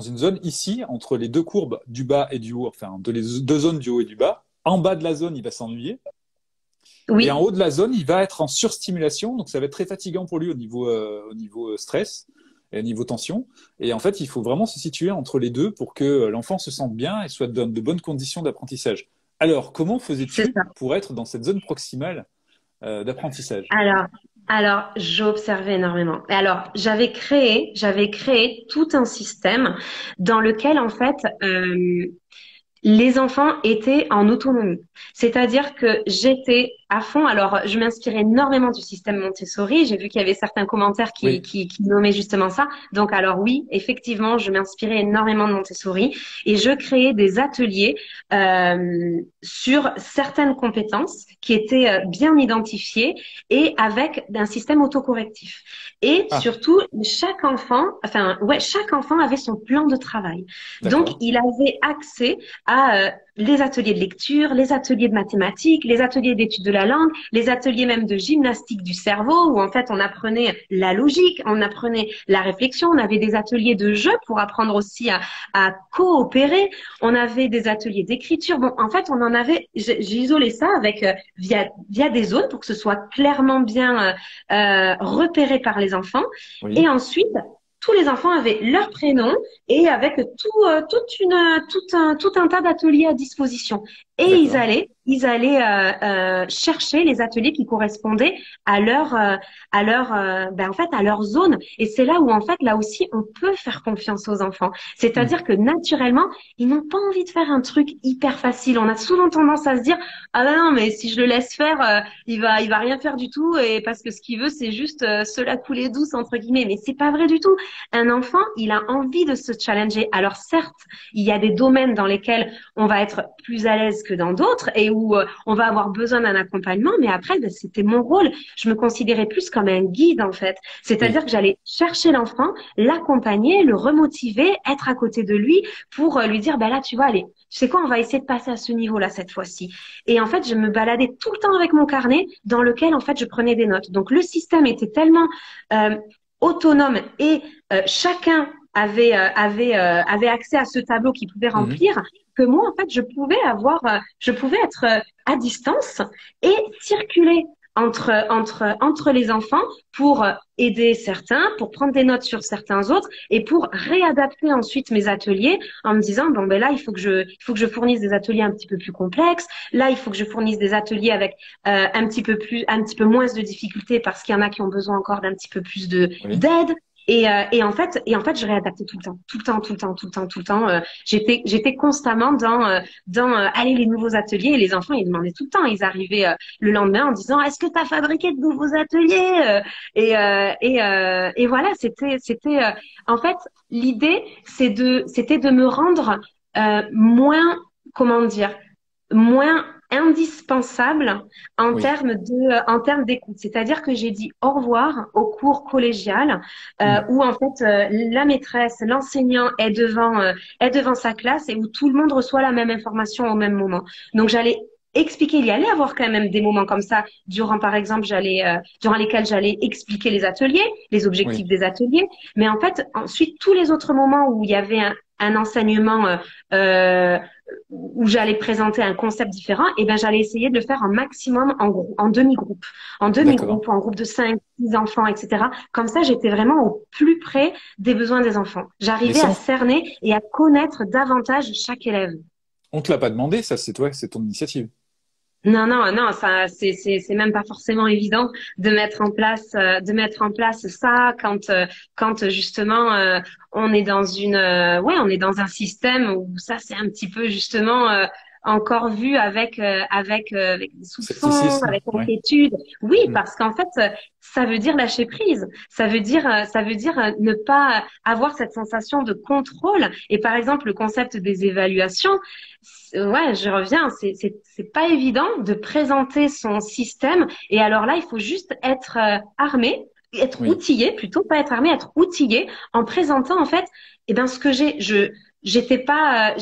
une zone ici entre les deux courbes du bas et du haut, enfin entre les deux zones du haut et du bas. En bas de la zone, il va s'ennuyer, et en oui, haut de la zone, il va être en surstimulation, donc ça va être très fatigant pour lui au niveau stress et au niveau tension. Et en fait, il faut vraiment se situer entre les deux pour que l'enfant se sente bien et soit dans de bonnes conditions d'apprentissage. Alors, comment c'est faisais-tu ça. pour être dans cette zone proximale d'apprentissage? Alors, alors, j'observais énormément. Et alors, j'avais créé tout un système dans lequel, en fait, les enfants étaient en autonomie. C'est-à-dire que j'étais à fond. Alors, je m'inspirais énormément du système Montessori. J'ai vu qu'il y avait certains commentaires Oui, qui nommaient justement ça. Donc, alors oui, effectivement, je m'inspirais énormément de Montessori et je créais des ateliers sur certaines compétences qui étaient bien identifiées et avec un système autocorrectif. Et ah, surtout, chaque enfant avait son plan de travail. Donc, d'accord. il avait accès à les ateliers de lecture, les ateliers de mathématiques, les ateliers d'études de la langue, les ateliers même de gymnastique du cerveau, où en fait on apprenait la logique, on apprenait la réflexion, on avait des ateliers de jeu pour apprendre aussi à coopérer, on avait des ateliers d'écriture. Bon, en fait, on en avait, j'ai isolé ça avec via des zones pour que ce soit clairement bien repéré par les enfants. Et Oui, ensuite, tous les enfants avaient leur prénom et avec tout un tas d'ateliers à disposition. Et d'accord. ils allaient chercher les ateliers qui correspondaient à en fait, à leur zone. Et c'est là où, en fait, là aussi, on peut faire confiance aux enfants. Hmm. C'est-à-dire que naturellement, ils n'ont pas envie de faire un truc hyper facile. On a souvent tendance à se dire, ah ben non, mais si je le laisse faire, il va rien faire du tout. Et parce que ce qu'il veut, c'est juste se la couler douce, entre guillemets. Mais c'est pas vrai du tout. Un enfant, il a envie de se challenger. Alors certes, il y a des domaines dans lesquels on va être plus à l'aise que dans d'autres et où on va avoir besoin d'un accompagnement. Mais après, ben, c'était mon rôle. Je me considérais plus comme un guide en fait. C'est-à-dire Oui. que j'allais chercher l'enfant, l'accompagner, le remotiver, être à côté de lui pour lui dire, ben là, tu vois, allez, tu sais quoi, on va essayer de passer à ce niveau-là cette fois-ci. Et en fait, je me baladais tout le temps avec mon carnet dans lequel en fait je prenais des notes. Donc le système était tellement autonome et chacun avait accès à ce tableau qu'il pouvait Mhm. remplir, que moi, en fait, je pouvais être à distance et circuler entre les enfants pour aider certains, pour prendre des notes sur certains autres et pour réadapter ensuite mes ateliers en me disant, bon, ben là, il faut que je fournisse des ateliers un petit peu plus complexes. Là, il faut que je fournisse des ateliers avec un petit peu moins de difficultés parce qu'il y en a qui ont besoin encore d'un petit peu plus Oui. d'aide. Et en fait, je réadaptais tout le temps, tout le temps, tout le temps, tout le temps, tout le temps. J'étais constamment dans aller les nouveaux ateliers et les enfants, ils demandaient tout le temps. Ils arrivaient le lendemain en disant, est-ce que tu as fabriqué de nouveaux ateliers? Et voilà, en fait, l'idée, c'était de me rendre moins, comment dire, moins indispensable Oui. en termes d'écoute. C'est-à-dire que j'ai dit au revoir au cours collégial Hmm. où en fait la maîtresse, l'enseignant est devant sa classe et où tout le monde reçoit la même information au même moment. Donc j'allais expliquer, il y allait avoir quand même des moments comme ça durant par exemple durant lesquels j'allais expliquer les ateliers, les objectifs Oui. des ateliers, mais en fait ensuite tous les autres moments où il y avait un enseignement euh, où j'allais présenter un concept différent, et ben j'allais essayer de le faire en maximum en demi-groupe, D'accord. ou en groupe de 5, 6 enfants, etc. Comme ça, j'étais vraiment au plus près des besoins des enfants. Mais J'arrivais ça, à cerner et à connaître davantage chaque élève. on te l'a pas demandé, ça, c'est toi, c'est ton initiative. Non, non, non, ça, c'est même pas forcément évident de mettre en place ça quand justement on est dans on est dans un système où ça c'est un petit peu justement encore vu avec des soupçons, Scepticisme, avec ouais. inquiétude. Oui, Hmm. parce qu'en fait, ça veut dire lâcher prise. Ça veut dire ne pas avoir cette sensation de contrôle. Et par exemple, le concept des évaluations. Ouais, je reviens. C'est pas évident de présenter son système. Et alors là, il faut juste être armé, être Oui. outillé plutôt, pas être armé, être outillé en présentant en fait, eh ben ce que j'ai. J'étais pas,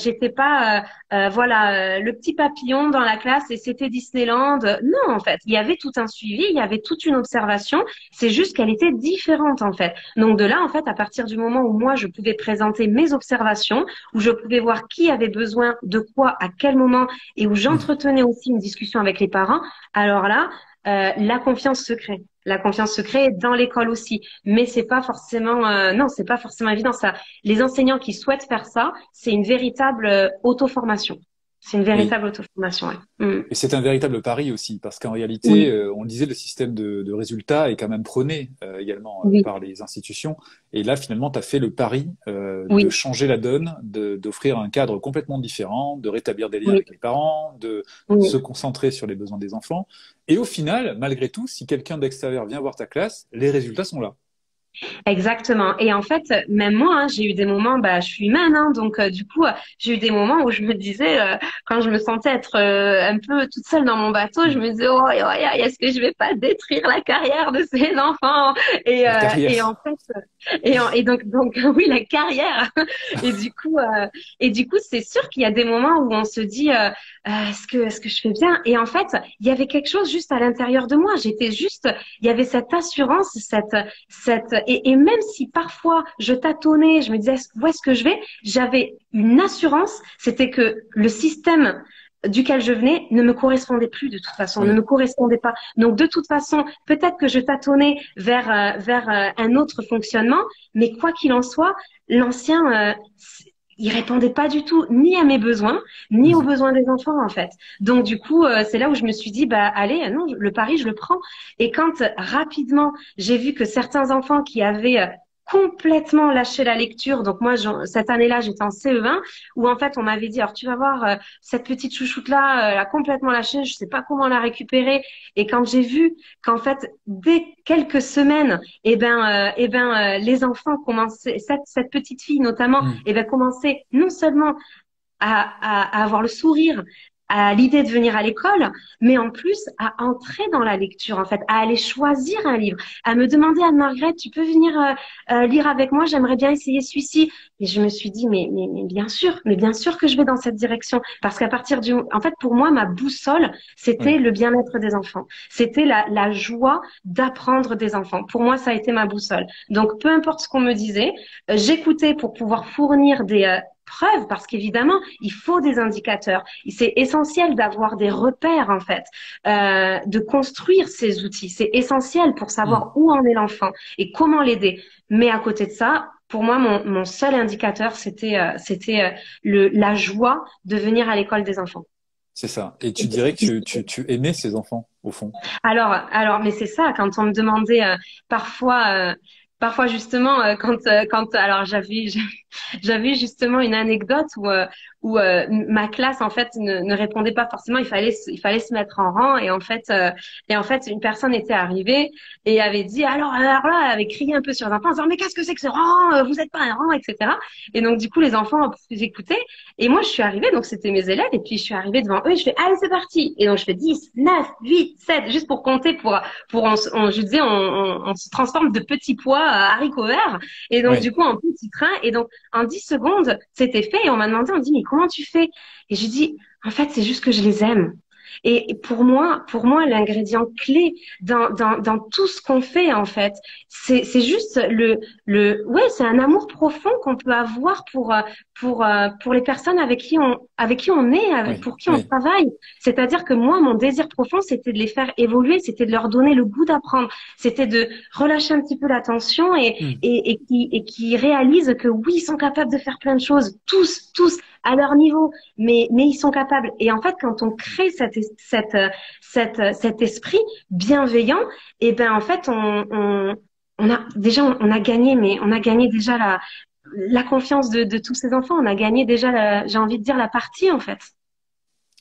voilà, le petit papillon dans la classe et c'était Disneyland. Non, en fait, il y avait tout un suivi, il y avait toute une observation. C'est juste qu'elle était différente en fait. Donc de là, en fait, à partir du moment où moi je pouvais présenter mes observations où je pouvais voir qui avait besoin de quoi, à quel moment, et où Hmm. j'entretenais aussi une discussion avec les parents, alors là, la confiance se crée. La confiance se crée dans l'école aussi, mais c'est pas forcément, non, c'est pas forcément évident ça. Les enseignants qui souhaitent faire ça, c'est une véritable auto-formation. C'est une Oui. véritable auto-formation, ouais. Mm. Et c'est un véritable pari aussi, parce qu'en réalité, Oui, on le disait, le système de résultats est quand même prôné également oui, par les institutions. Et là, finalement, tu as fait le pari de oui, changer la donne, d'offrir un cadre complètement différent, de rétablir des liens oui, avec les parents, de se oui. concentrer sur les besoins des enfants. Et au final, malgré tout, si quelqu'un d'extérieur vient voir ta classe, les résultats sont là. Exactement. Et en fait, même moi, hein, j'ai eu des moments, bah, je suis humaine, hein, donc du coup, j'ai eu des moments où je me disais, quand je me sentais être un peu toute seule dans mon bateau, je Hmm. me disais, oh, est-ce que je vais pas détruire la carrière de ces enfants? La Et en carrière. fait, et donc oui, la carrière. Et du coup, c'est sûr qu'il y a des moments où on se dit, est-ce que je fais bien? Et en fait, il y avait quelque chose juste à l'intérieur de moi. Il y avait cette assurance, et même si parfois je tâtonnais, je me disais où est-ce que je vais, j'avais une assurance, c'était que le système duquel je venais ne me correspondait plus de toute façon, ne me Oui. correspondait pas. Donc de toute façon, peut-être que je tâtonnais vers un autre fonctionnement, mais quoi qu'il en soit, l'ancien il répondait pas du tout ni à mes besoins, ni aux Mhm. besoins des enfants en fait. Donc du coup, c'est là où je me suis dit bah allez, non, le pari je le prends. Et quand rapidement j'ai vu que certains enfants qui avaient complètement lâché la lecture, donc moi cette année-là j'étais en CE1 où en fait on m'avait dit alors tu vas voir cette petite chouchoute là, elle a complètement lâché, je sais pas comment la récupérer. Et quand j'ai vu qu'en fait dès quelques semaines, les enfants commençaient, cette petite fille notamment, Hmm. commençait non seulement à avoir le sourire à l'idée de venir à l'école, mais en plus à entrer dans la lecture, en fait, à aller choisir un livre, à me demander, Anne-Margrethe, tu peux venir lire avec moi, j'aimerais bien essayer celui-ci. Et je me suis dit, mais bien sûr que je vais dans cette direction, parce qu'à partir en fait, pour moi, ma boussole, c'était Oui. le bien-être des enfants, c'était la joie d'apprendre des enfants. Pour moi, ça a été ma boussole. Donc, peu importe ce qu'on me disait, j'écoutais pour pouvoir fournir des preuves, parce qu'évidemment, il faut des indicateurs. C'est essentiel d'avoir des repères, en fait, de construire ces outils. C'est essentiel pour Hmm. savoir où en est l'enfant et comment l'aider. Mais à côté de ça, pour moi, mon seul indicateur, c'était la joie de venir à l'école des enfants. C'est ça. Et tu dirais que tu aimais ces enfants, au fond. Mais c'est ça, quand on me demandait parfois justement, alors j'avais justement une anecdote où ma classe en fait ne répondait pas forcément. Il fallait se mettre en rang et en fait une personne était arrivée et avait dit alors là, elle avait crié un peu sur les enfants en disant mais qu'est-ce que c'est que ce rang? Vous êtes pas un rang, etc. Et donc du coup les enfants écoutaient et moi je suis arrivée donc c'était mes élèves et puis je suis arrivée devant eux et je fais allez c'est parti et donc je fais 10, 9, 8, 7 juste pour compter je disais on se transforme de petits pois à haricots verts et donc Oui. du coup en petit train et donc en 10 secondes, c'était fait et on m'a demandé, on dit, mais comment tu fais? Et je dis, en fait, c'est juste que je les aime. Et pour moi, l'ingrédient clé dans tout ce qu'on fait, en fait, c'est juste ouais, c'est un amour profond qu'on peut avoir pour les personnes avec qui on est, Oui. pour qui on Oui. travaille. C'est-à-dire que moi, mon désir profond, c'était de les faire évoluer, c'était de leur donner le goût d'apprendre, c'était de relâcher un petit peu la tension Hmm. et qui réalisent que oui, ils sont capables de faire plein de choses, tous à leur niveau, mais ils sont capables. Et en fait, quand on crée cet esprit bienveillant, et ben en fait, on a gagné, mais on a gagné déjà la confiance de tous ces enfants. On a gagné déjà, j'ai envie de dire, la partie en fait.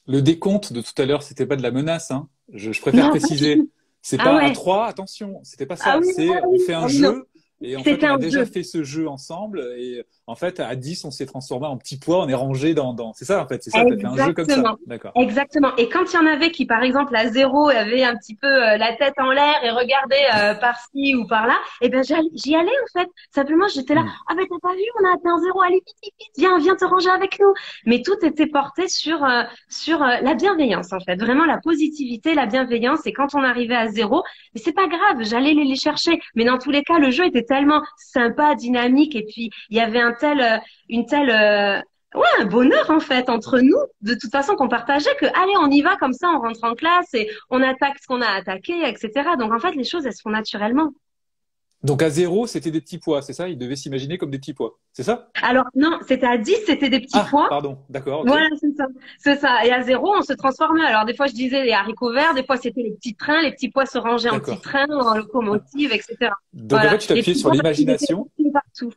Le décompte de tout à l'heure, c'était pas de la menace, hein. Je préfère Non, pas du préciser. tout. C'est Ah pas à ouais. trois, attention, c'était pas Ah ça. oui, C'est ah on oui, fait un ah oui, non. jeu et en fait C'était on a un déjà jeu. fait ce jeu ensemble et en fait à 10 on s'est transformé en petits pois, on est rangé dans. C'est ça en fait, c'est ça, t'as fait un jeu comme ça. Exactement. D'accord. Exactement. Et quand il y en avait qui, par exemple, à zéro, avaient un petit peu la tête en l'air et regardaient par-ci ou par-là, eh ben j'y allais en fait. Simplement, j'étais là. Hmm. Ah ben t'as pas vu, on a atteint zéro. Allez vite, vite, vite, viens te ranger avec nous. Mais tout était porté sur la bienveillance en fait. Vraiment la positivité, la bienveillance. Et quand on arrivait à zéro, mais c'est pas grave, j'allais les chercher. Mais dans tous les cas, le jeu était tellement sympa, dynamique, et puis il y avait une telle ouais, un bonheur en fait entre nous, de toute façon qu'on partageait que allez, on y va comme ça, on rentre en classe et on attaque ce qu'on a attaqué, etc. Donc en fait, les choses elles se font naturellement. Donc à zéro, c'était des petits pois, c'est ça? Ils devaient s'imaginer comme des petits pois, c'est ça? Alors non, c'était à 10, c'était des petits Ah, pois. pardon, d'accord, ok. Voilà, c'est ça. C'est ça. Et à zéro, on se transformait. Alors des fois, je disais les haricots verts, des fois c'était les petits trains, les petits pois se rangeaient en petits D'accord. trains, en locomotive, etc. Donc en fait, Voilà. tu Les t'appuyais petits sur pois, ils étaient l'imagination. partout.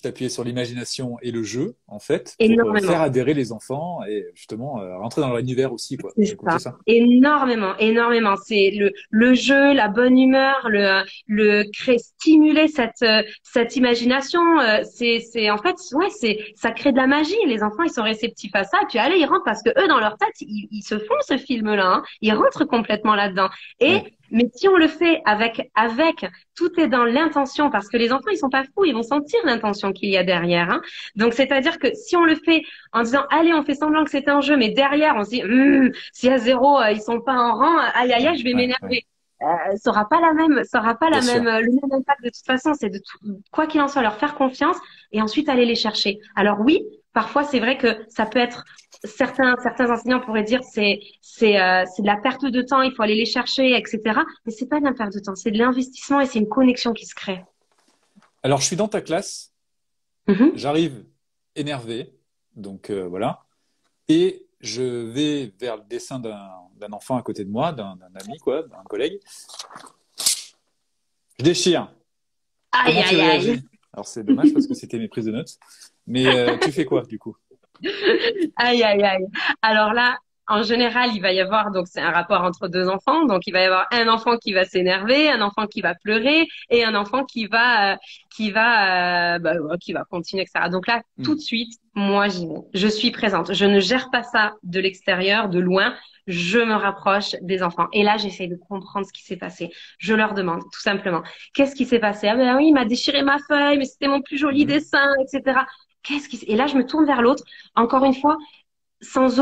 tu t'appuyais sur l'imagination et le jeu, en fait, pour faire Énormément. adhérer les enfants et justement rentrer dans leur univers aussi, quoi. C'est Du coup, ça. c'est ça. Énormément, énormément. C'est le jeu, la bonne humeur, le créer, stimuler cette imagination. En fait, ouais, ça crée de la magie. Les enfants, ils sont réceptifs à ça. Et puis, allez, ils rentrent parce que eux, dans leur tête, ils se font ce film-là, hein. Ils rentrent complètement là-dedans. Ouais. Mais si on le fait avec, tout est dans l'intention parce que les enfants, ils sont pas fous. Ils vont sentir l'intention qu'il y a derrière, hein. Donc, c'est-à-dire que si on le fait en disant, allez, on fait semblant que c'est un jeu, mais derrière, on se dit, s'il y a zéro, ils sont pas en rang, aïe aïe aïe, je vais Ouais. m'énerver. Ça aura pas Bien la même, sûr. le même impact de toute façon. C'est quoi qu'il en soit, leur faire confiance et ensuite aller les chercher. Alors oui, parfois c'est vrai que ça peut être certains enseignants pourraient dire c'est de la perte de temps, il faut aller les chercher, etc. Mais c'est pas de la perte de temps, c'est de l'investissement et c'est une connexion qui se crée. Alors, je suis dans ta classe, Mhm. j'arrive énervé, donc voilà, et je vais vers le dessin d'un enfant à côté de moi, d'un ami, quoi, d'un collègue. Je déchire. Aïe Comment tu aïe aïe. réagis? Alors, c'est dommage parce que c'était mes prises de notes. Mais tu fais quoi, du coup? Aïe, aïe, aïe. Alors là, en général, il va y avoir, donc c'est un rapport entre deux enfants, donc il va y avoir un enfant qui va s'énerver, un enfant qui va pleurer et un enfant qui va continuer, etc. Donc là, tout Hmm. de suite, moi, j'y vais. Je suis présente. Je ne gère pas ça de l'extérieur, de loin. Je me rapproche des enfants. Et là, j'essaie de comprendre ce qui s'est passé. Je leur demande, tout simplement, qu'est-ce qui s'est passé? Ah ben oui, il m'a déchiré ma feuille, mais c'était mon plus joli Mhm. dessin, etc. Et là, je me tourne vers l'autre. Encore une fois, sans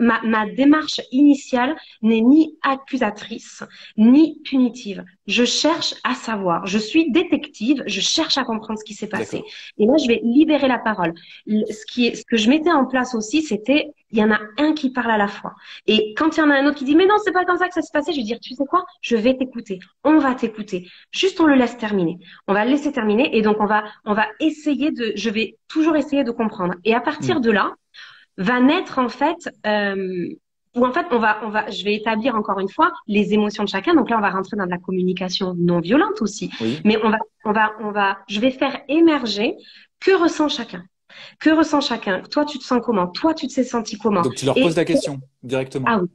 ma démarche initiale n'est ni accusatrice, ni punitive. Je cherche à savoir. Je suis détective. Je cherche à comprendre ce qui s'est passé. D'accord. Et là, je vais libérer la parole. Ce que je mettais en place aussi, c'était, il y en a un qui parle à la fois. Et quand il y en a un autre qui dit, mais non, c'est pas comme ça que ça s'est passé, je vais dire, tu sais quoi? Je vais t'écouter. On va t'écouter. Juste, on le laisse terminer. On va le laisser terminer. Et donc, on va je vais toujours essayer de comprendre. Et à Hmm. partir de là, va naître en fait, où en fait je vais établir encore une fois les émotions de chacun. Donc là, on va rentrer dans de la communication non violente aussi, Oui. mais je vais faire émerger que ressent chacun. Que ressent chacun? Toi, tu te sens comment? Toi, tu t'es senti comment? Donc, tu leur poses Et la question directement. ah oui,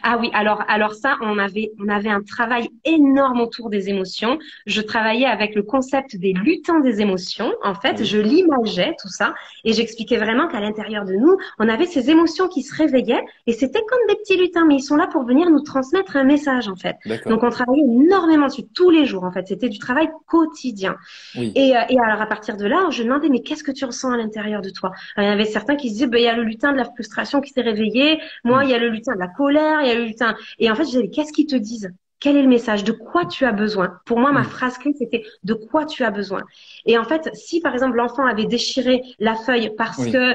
ah oui, alors ça, on avait un travail énorme autour des émotions. Je travaillais avec le concept des lutins des émotions. En fait, Oui. je l'imageais tout ça et j'expliquais vraiment qu'à l'intérieur de nous, on avait ces émotions qui se réveillaient et c'était comme des petits lutins, mais ils sont là pour venir nous transmettre un message en fait. Donc D'accord. on travaillait énormément dessus tous les jours en fait. C'était du travail quotidien. Oui. Et alors à partir de là, je demandais mais qu'est-ce que tu ressens à l'intérieur de toi? Alors, il y en avait certains qui se disaient ben, il y a le lutin de la frustration qui s'est réveillé. Moi, Hmm. il y a le lutin de la colère, il y a le lutin. Et en fait, je disais, qu'est-ce qu'ils te disent? Quel est le message? De quoi tu as besoin? Pour moi, ma Hmm. phrase clé, c'était de quoi tu as besoin. Et en fait, si par exemple l'enfant avait déchiré la feuille parce Oui. que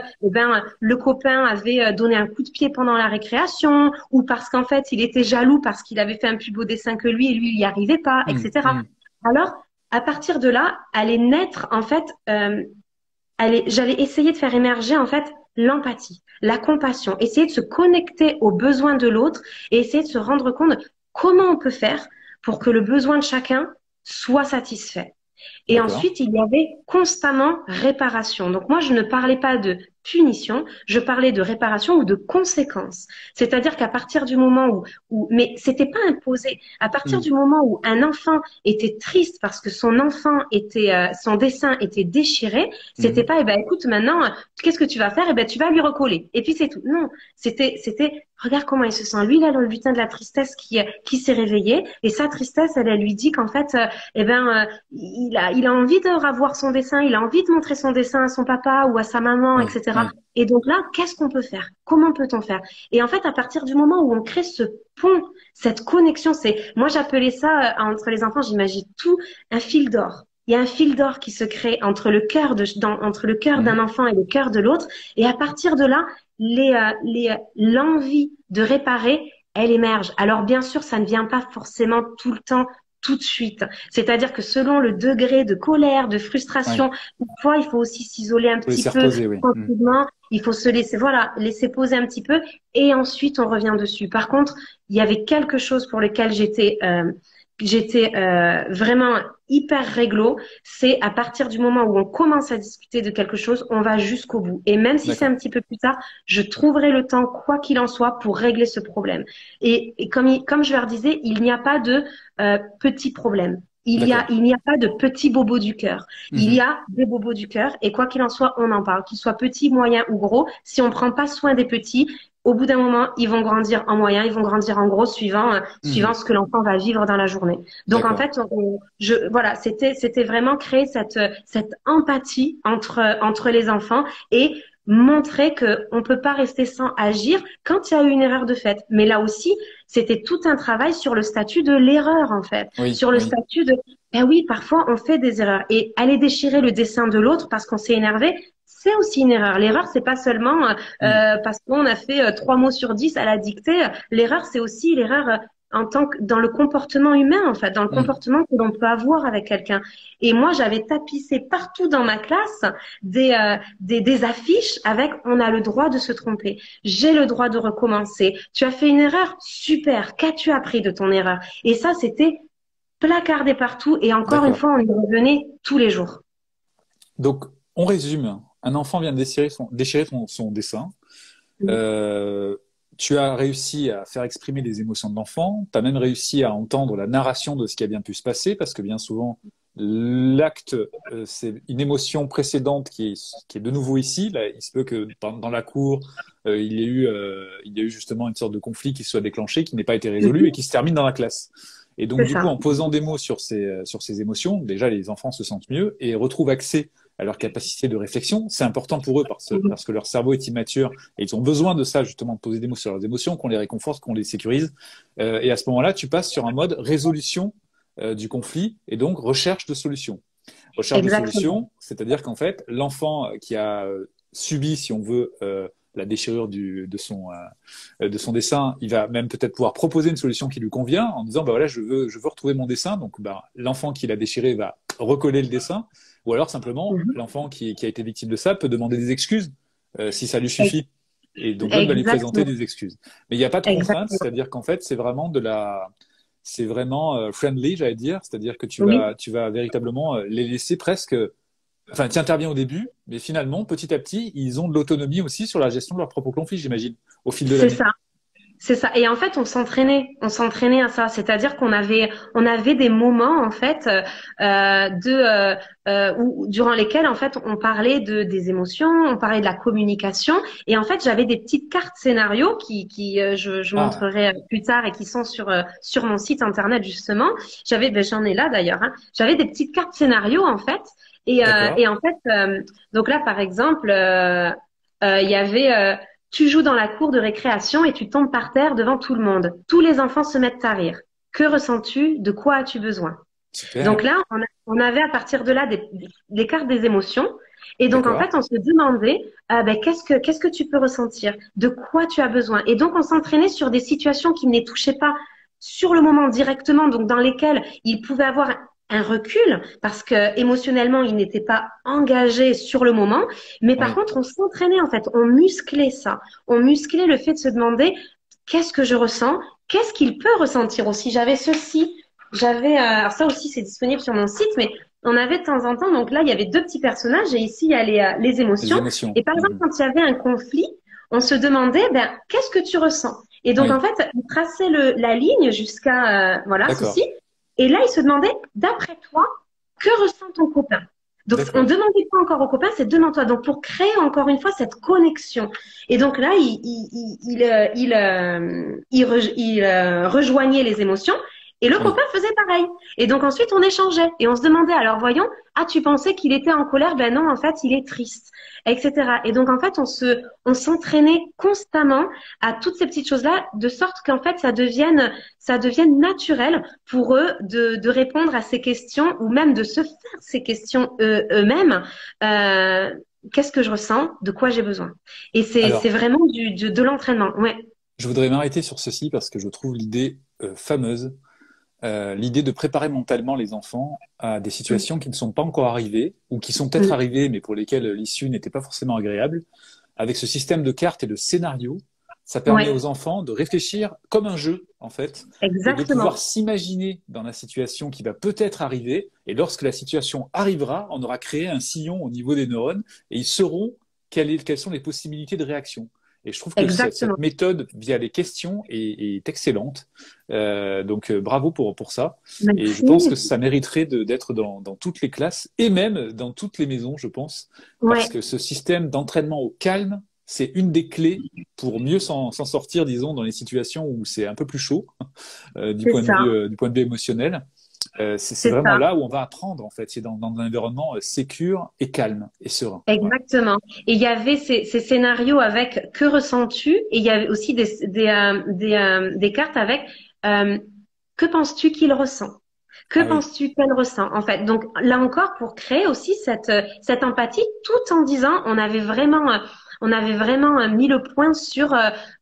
le copain avait donné un coup de pied pendant la récréation, ou parce qu'en fait il était jaloux parce qu'il avait fait un plus beau dessin que lui et lui il n'y arrivait pas, Hmm. etc. Hmm. Alors, à partir de là, allait naître en fait j'allais essayer de faire émerger en fait l'empathie, la compassion, essayer de se connecter aux besoins de l'autre et essayer de se rendre compte comment on peut faire pour que le besoin de chacun soit satisfait. Et D'accord. ensuite, il y avait constamment réparation. Donc moi, je ne parlais pas de punition, je parlais de réparation ou de conséquences. C'est-à-dire qu'à partir du moment mais c'était pas imposé. À partir Hmm. du moment où un enfant était triste parce que son dessin était déchiré, c'était Mhm. pas, eh ben, écoute, maintenant, qu'est-ce que tu vas faire? Eh ben, tu vas lui recoller. Et puis c'est tout. Non, regarde comment il se sent. Lui, il a le lutin de la tristesse qui s'est réveillé. Et sa tristesse, elle lui dit qu'en fait, il a envie de revoir son dessin, il a envie de montrer son dessin à son papa ou à sa maman, Oui. etc. Oui. Et donc là, qu'est-ce qu'on peut faire? Comment peut-on faire? Et en fait, à partir du moment où on crée ce pont, cette connexion, moi j'appelais ça, entre les enfants, j'imagine tout, un fil d'or. Il y a un fil d'or qui se crée entre le cœur d'un Mhm. enfant et le cœur de l'autre. Et à partir de là, l'envie de réparer, elle émerge. Alors bien sûr, ça ne vient pas forcément tout le temps, tout de suite. C'est-à-dire que selon le degré de colère, de Oui. frustration, parfois il faut aussi s'isoler un Faut petit laisser peu reposer, oui. Hmm. tranquillement. Il faut se laisser, voilà, laisser poser un petit peu et ensuite on revient dessus. Par contre, il y avait quelque chose pour lequel j'étais j'étais vraiment hyper réglo, c'est à partir du moment où on commence à discuter de quelque chose, on va jusqu'au bout. Et même si c'est un D'accord. petit peu plus tard, je trouverai le temps, quoi qu'il en soit, pour régler ce problème. Et comme je leur disais, il n'y a pas de petits problèmes. D'accord. Il n'y a pas de petits bobos du cœur. Il y Mhm. a des bobos du cœur et quoi qu'il en soit, on en parle. Qu'ils soient petits, moyens ou gros, si on prend pas soin des petits, au bout d'un moment, ils vont grandir en moyen, ils vont grandir en gros, suivant Mhm. ce que l'enfant va vivre dans la journée. Donc en D'accord. fait, voilà, c'était vraiment créer cette empathie entre les enfants et montrer que on peut pas rester sans agir quand il y a eu une erreur de fait. Mais là aussi, c'était tout un travail sur le statut de l'erreur en fait, Oui, sur le oui. statut de ben oui, parfois on fait des erreurs et aller déchirer le dessin de l'autre parce qu'on s'est énervé. C'est aussi une erreur. L'erreur, c'est pas seulement Mhm. parce qu'on a fait 3 mots sur 10 à la dictée. L'erreur, c'est aussi l'erreur en tant que dans le comportement humain, en fait, dans le Mhm. comportement que l'on peut avoir avec quelqu'un. Et moi, j'avais tapissé partout dans ma classe des affiches avec on a le droit de se tromper. J'ai le droit de recommencer. Tu as fait une erreur? Super. Qu'as-tu appris de ton erreur? Et ça, c'était placardé partout. Et encore une D'accord. fois, on y revenait tous les jours. Donc, on résume. Un enfant vient de déchirer son dessin. Mhm. Euh, Tu as réussi à faire exprimer les émotions de l'enfant. Tu as même réussi à entendre la narration de ce qui a bien pu se passer, parce que bien souvent, l'acte, c'est une émotion précédente qui est de nouveau ici. Là, il se peut que dans la cour, il y ait eu justement une sorte de conflit qui se soit déclenché, qui n'ait pas été résolu et Mhm. qui se termine dans la classe. Et donc, C'est du coup, ça. en posant des mots sur ces émotions, déjà, les enfants se sentent mieux et retrouvent accès à leur capacité de réflexion. C'est important pour eux Mhm. parce que leur cerveau est immature et ils ont besoin de ça, justement, de poser des mots sur leurs émotions, qu'on les réconforte, qu'on les sécurise. Et à ce moment-là, tu passes sur un mode résolution du conflit et donc recherche de solutions. Recherche de Exactement. solutions, c'est-à-dire qu'en fait, l'enfant qui a subi, si on veut, la déchirure de son dessin, il va même peut-être pouvoir proposer une solution qui lui convient en disant, bah voilà, je veux retrouver mon dessin. Donc, bah, l'enfant qui l'a déchiré va recoller le dessin. Ou alors, simplement, Mhm. l'enfant qui a été victime de ça peut demander des excuses si ça lui suffit. Et donc, l'autre va lui présenter Exactement. des excuses. Mais il n'y a pas de contrainte, Exactement. c'est-à-dire qu'en fait, c'est vraiment friendly, j'allais dire, c'est-à-dire que Oui. tu vas véritablement les laisser presque, enfin, tu interviens au début, mais finalement, petit à petit, ils ont de l'autonomie aussi sur la gestion de leur propre conflit, j'imagine, au fil de C'est l'année. ça. C'est ça. Et en fait, on s'entraînait à ça. C'est-à-dire on avait des moments en fait durant lesquels en fait on parlait des émotions, on parlait de la communication. Et en fait, j'avais des petites cartes scénarios je Ah, montrerai plus tard et qui sont sur mon site internet justement. J'en ai là d'ailleurs. Hein. J'avais des petites cartes scénarios en fait. d'accord. Et en fait, donc là par exemple, il y avait tu joues dans la cour de récréation et tu tombes par terre devant tout le monde. Tous les enfants se mettent à rire. Que ressens-tu? De quoi as-tu besoin? Donc Super. là, on avait à partir de là des cartes des émotions. Et donc, en D'accord. fait, on se demandait, ben, qu'est-ce que tu peux ressentir? De quoi tu as besoin? Et donc, on s'entraînait sur des situations qui ne les touchaient pas sur le moment directement, donc dans lesquelles il pouvait avoir un recul parce que émotionnellement, il n'était pas engagé sur le moment. Mais par Oui. contre, on s'entraînait, en fait, on musclait ça. On musclait le fait de se demander, qu'est-ce que je ressens? Qu'est-ce qu'il peut ressentir aussi? J'avais ceci. Alors ça aussi, c'est disponible sur mon site, mais on avait de temps en temps, donc là, il y avait deux petits personnages et ici, il y a les Les émotions. émotions. Et par exemple, Mhm. quand il y avait un conflit, on se demandait, ben, qu'est-ce que tu ressens? Et donc, en Oui. fait, il traçait la ligne jusqu'à, voilà, D'accord. ceci. Et là, il se demandait, d'après toi, que ressent ton copain? Donc, on D'accord. demandait pas encore au copain, c'est demande-toi. Donc, pour créer encore une fois cette connexion. Et donc là, rejoignait les émotions et le Oui. copain faisait pareil. Et donc ensuite, on échangeait et on se demandait, alors voyons, ah, tu pensais qu'il était en colère? Ben non, en fait, il est triste, etc. Et donc en fait, on s'entraînait constamment à toutes ces petites choses-là, de sorte qu'en fait, ça devienne naturel pour eux de répondre à ces questions ou même de se faire ces questions eux-mêmes. Euh, Qu'est-ce que je ressens? De quoi j'ai besoin? Et c'est Alors, vraiment de l'entraînement. Ouais. je voudrais m'arrêter sur ceci parce que je trouve l'idée fameuse, l'idée de préparer mentalement les enfants à des Mm, situations qui ne sont pas encore arrivées ou qui sont peut-être mm, arrivées mais pour lesquelles l'issue n'était pas forcément agréable, avec ce système de cartes et de scénarios. Ça permet Ouais, aux enfants de réfléchir comme un jeu, en fait, et de exactement. pouvoir s'imaginer dans la situation qui va peut-être arriver. Et lorsque la situation arrivera, on aura créé un sillon au niveau des neurones et ils sauront quelles sont les possibilités de réaction. Et je trouve que cette Exactement. méthode via les questions est excellente. Donc bravo pour ça. Et je pense que Merci. ça mériterait d'être dans toutes les classes et même dans toutes les maisons, je pense, parce Ouais, que ce système d'entraînement au calme, c'est une des clés pour mieux s'en sortir, disons, dans les situations où c'est un peu plus chaud c'est ça. du point de vue émotionnel. C'est C'est vraiment ça. là où on va apprendre, en fait. C'est dans un environnement sécure et calme et serein. Voilà. Exactement. Et il y avait ces scénarios avec que ressens-tu? Et il y avait aussi des cartes avec euh, que penses-tu qu'il ressent? Que Ah oui, penses-tu qu'elle ressent? En fait, donc là encore, pour créer aussi cette empathie, tout en disant, on avait vraiment mis le point sur,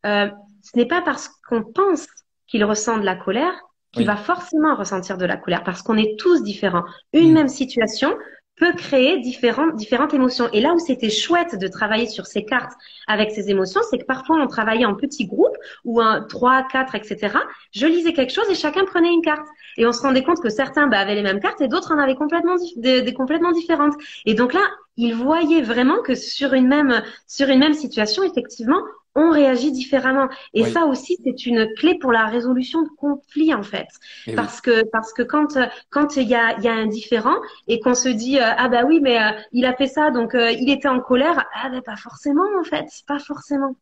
ce n'est pas parce qu'on pense qu'il ressent de la colère qu'il va oui. forcément ressentir de la colère, parce qu'on est tous différents. Une Mm. même situation peut créer différentes émotions. Et là où c'était chouette de travailler sur ces cartes avec ces émotions, c'est que parfois on travaillait en petits groupes ou un 3, 4, etc. Je lisais quelque chose et chacun prenait une carte. Et on se rendait compte que certains avaient les mêmes cartes et d'autres en avaient des complètement différentes. Et donc là, ils voyaient vraiment que sur une même situation, effectivement, on réagit différemment. Et Oui, ça aussi, c'est une clé pour la résolution de conflits, en fait. et oui. Parce que quand il y a un différent et qu'on se dit, ah bah oui, mais il a fait ça, donc il était en colère. Ah bah pas forcément, en fait. Pas forcément.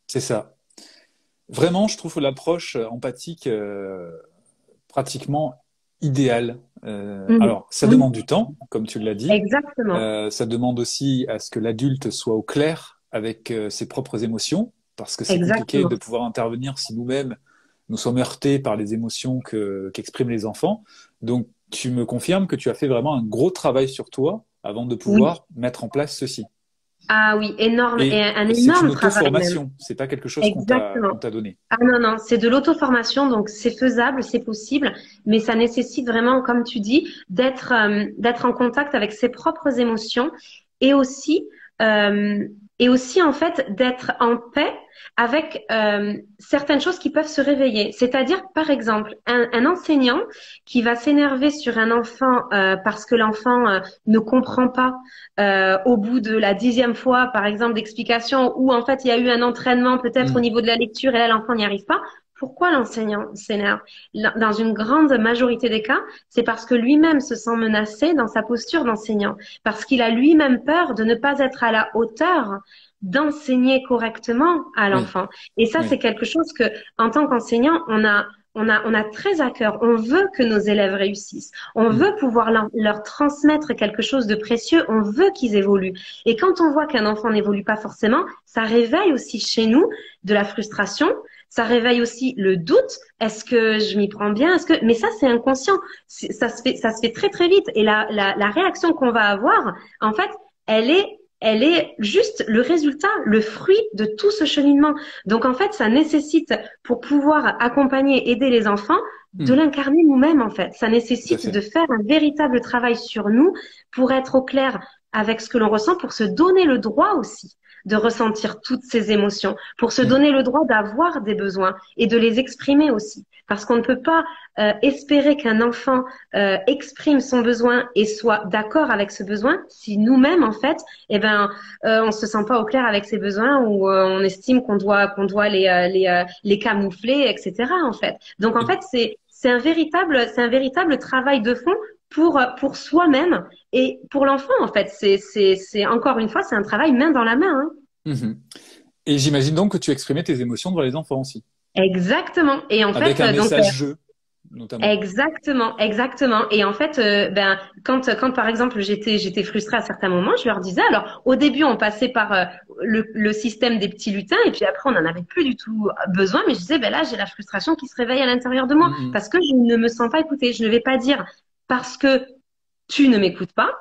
C'est ça. Vraiment, je trouve l'approche empathique pratiquement idéale. Mhm. Alors, ça Oui, demande du temps, comme tu l'as dit. exactement. Ça demande aussi à ce que l'adulte soit au clair avec ses propres émotions, parce que c'est compliqué de Exactement. pouvoir intervenir si nous-mêmes nous sommes heurtés par les émotions qu'expriment les enfants. Donc, tu me confirmes que tu as fait vraiment un gros travail sur toi avant de Oui. pouvoir mettre en place ceci. Ah oui, énorme, et Et un c'est une énorme travail même. auto-formation, c'est pas quelque chose Exactement. qu'on t'a donné. Ah non, non, c'est de l'auto-formation, donc c'est faisable, c'est possible, mais ça nécessite vraiment, comme tu dis, d'être en contact avec ses propres émotions et aussi, euh, et aussi en fait d'être en paix avec certaines choses qui peuvent se réveiller. C'est-à-dire, par exemple, un enseignant qui va s'énerver sur un enfant parce que l'enfant ne comprend pas au bout de la 10e fois, par exemple, d'explication, où en fait il y a eu un entraînement peut-être au Hmm. niveau de la lecture et là l'enfant n'y arrive pas, pourquoi l'enseignant s'énerve? Dans une grande majorité des cas, c'est parce que lui-même se sent menacé dans sa posture d'enseignant, parce qu'il a lui-même peur de ne pas être à la hauteur d'enseigner correctement à Oui, l'enfant. Et ça, c'est oui. quelque chose que, en tant qu'enseignant, on a très à cœur. On veut que nos élèves réussissent. On Hmm. veut pouvoir leur transmettre quelque chose de précieux. On veut qu'ils évoluent. Et quand on voit qu'un enfant n'évolue pas forcément, ça réveille aussi chez nous de la frustration. Ça réveille aussi le doute. Est-ce que je m'y prends bien? Mais ça, c'est inconscient. Ça se fait très, très vite. Et la réaction qu'on va avoir, en fait, elle est, elle est juste le résultat, le fruit de tout ce cheminement. Donc, en fait, ça nécessite, pour pouvoir accompagner, aider les enfants, de Hmm. l'incarner nous-mêmes, en fait. Ça Tout à nécessite fait. de faire un véritable travail sur nous pour être au clair avec ce que l'on ressent, pour se donner le droit aussi de ressentir toutes ces émotions, pour se Hmm. donner le droit d'avoir des besoins et de les exprimer aussi. Parce qu'on ne peut pas espérer qu'un enfant exprime son besoin et soit d'accord avec ce besoin si nous-mêmes, en fait, on se sent pas au clair avec ses besoins ou on estime qu'on doit les camoufler, etc. En fait. Donc en Et- fait, c'est un véritable travail de fond pour soi-même et pour l'enfant, en fait. C'est encore une fois, c'est un travail main dans la main. Hein. Mhm. Et j'imagine donc que tu exprimais tes émotions devant les enfants aussi, Exactement. Et en avec fait, un message jeu, notamment. exactement, exactement. Et en fait, quand par exemple j'étais frustrée à certains moments, je leur disais. Alors, au début, on passait par le système des petits lutins, et puis après, on n'en avait plus du tout besoin. Mais je disais, ben là, j'ai la frustration qui se réveille à l'intérieur de moi Mhm. parce que je ne me sens pas écoutée. Je ne vais pas dire parce que tu ne m'écoutes pas.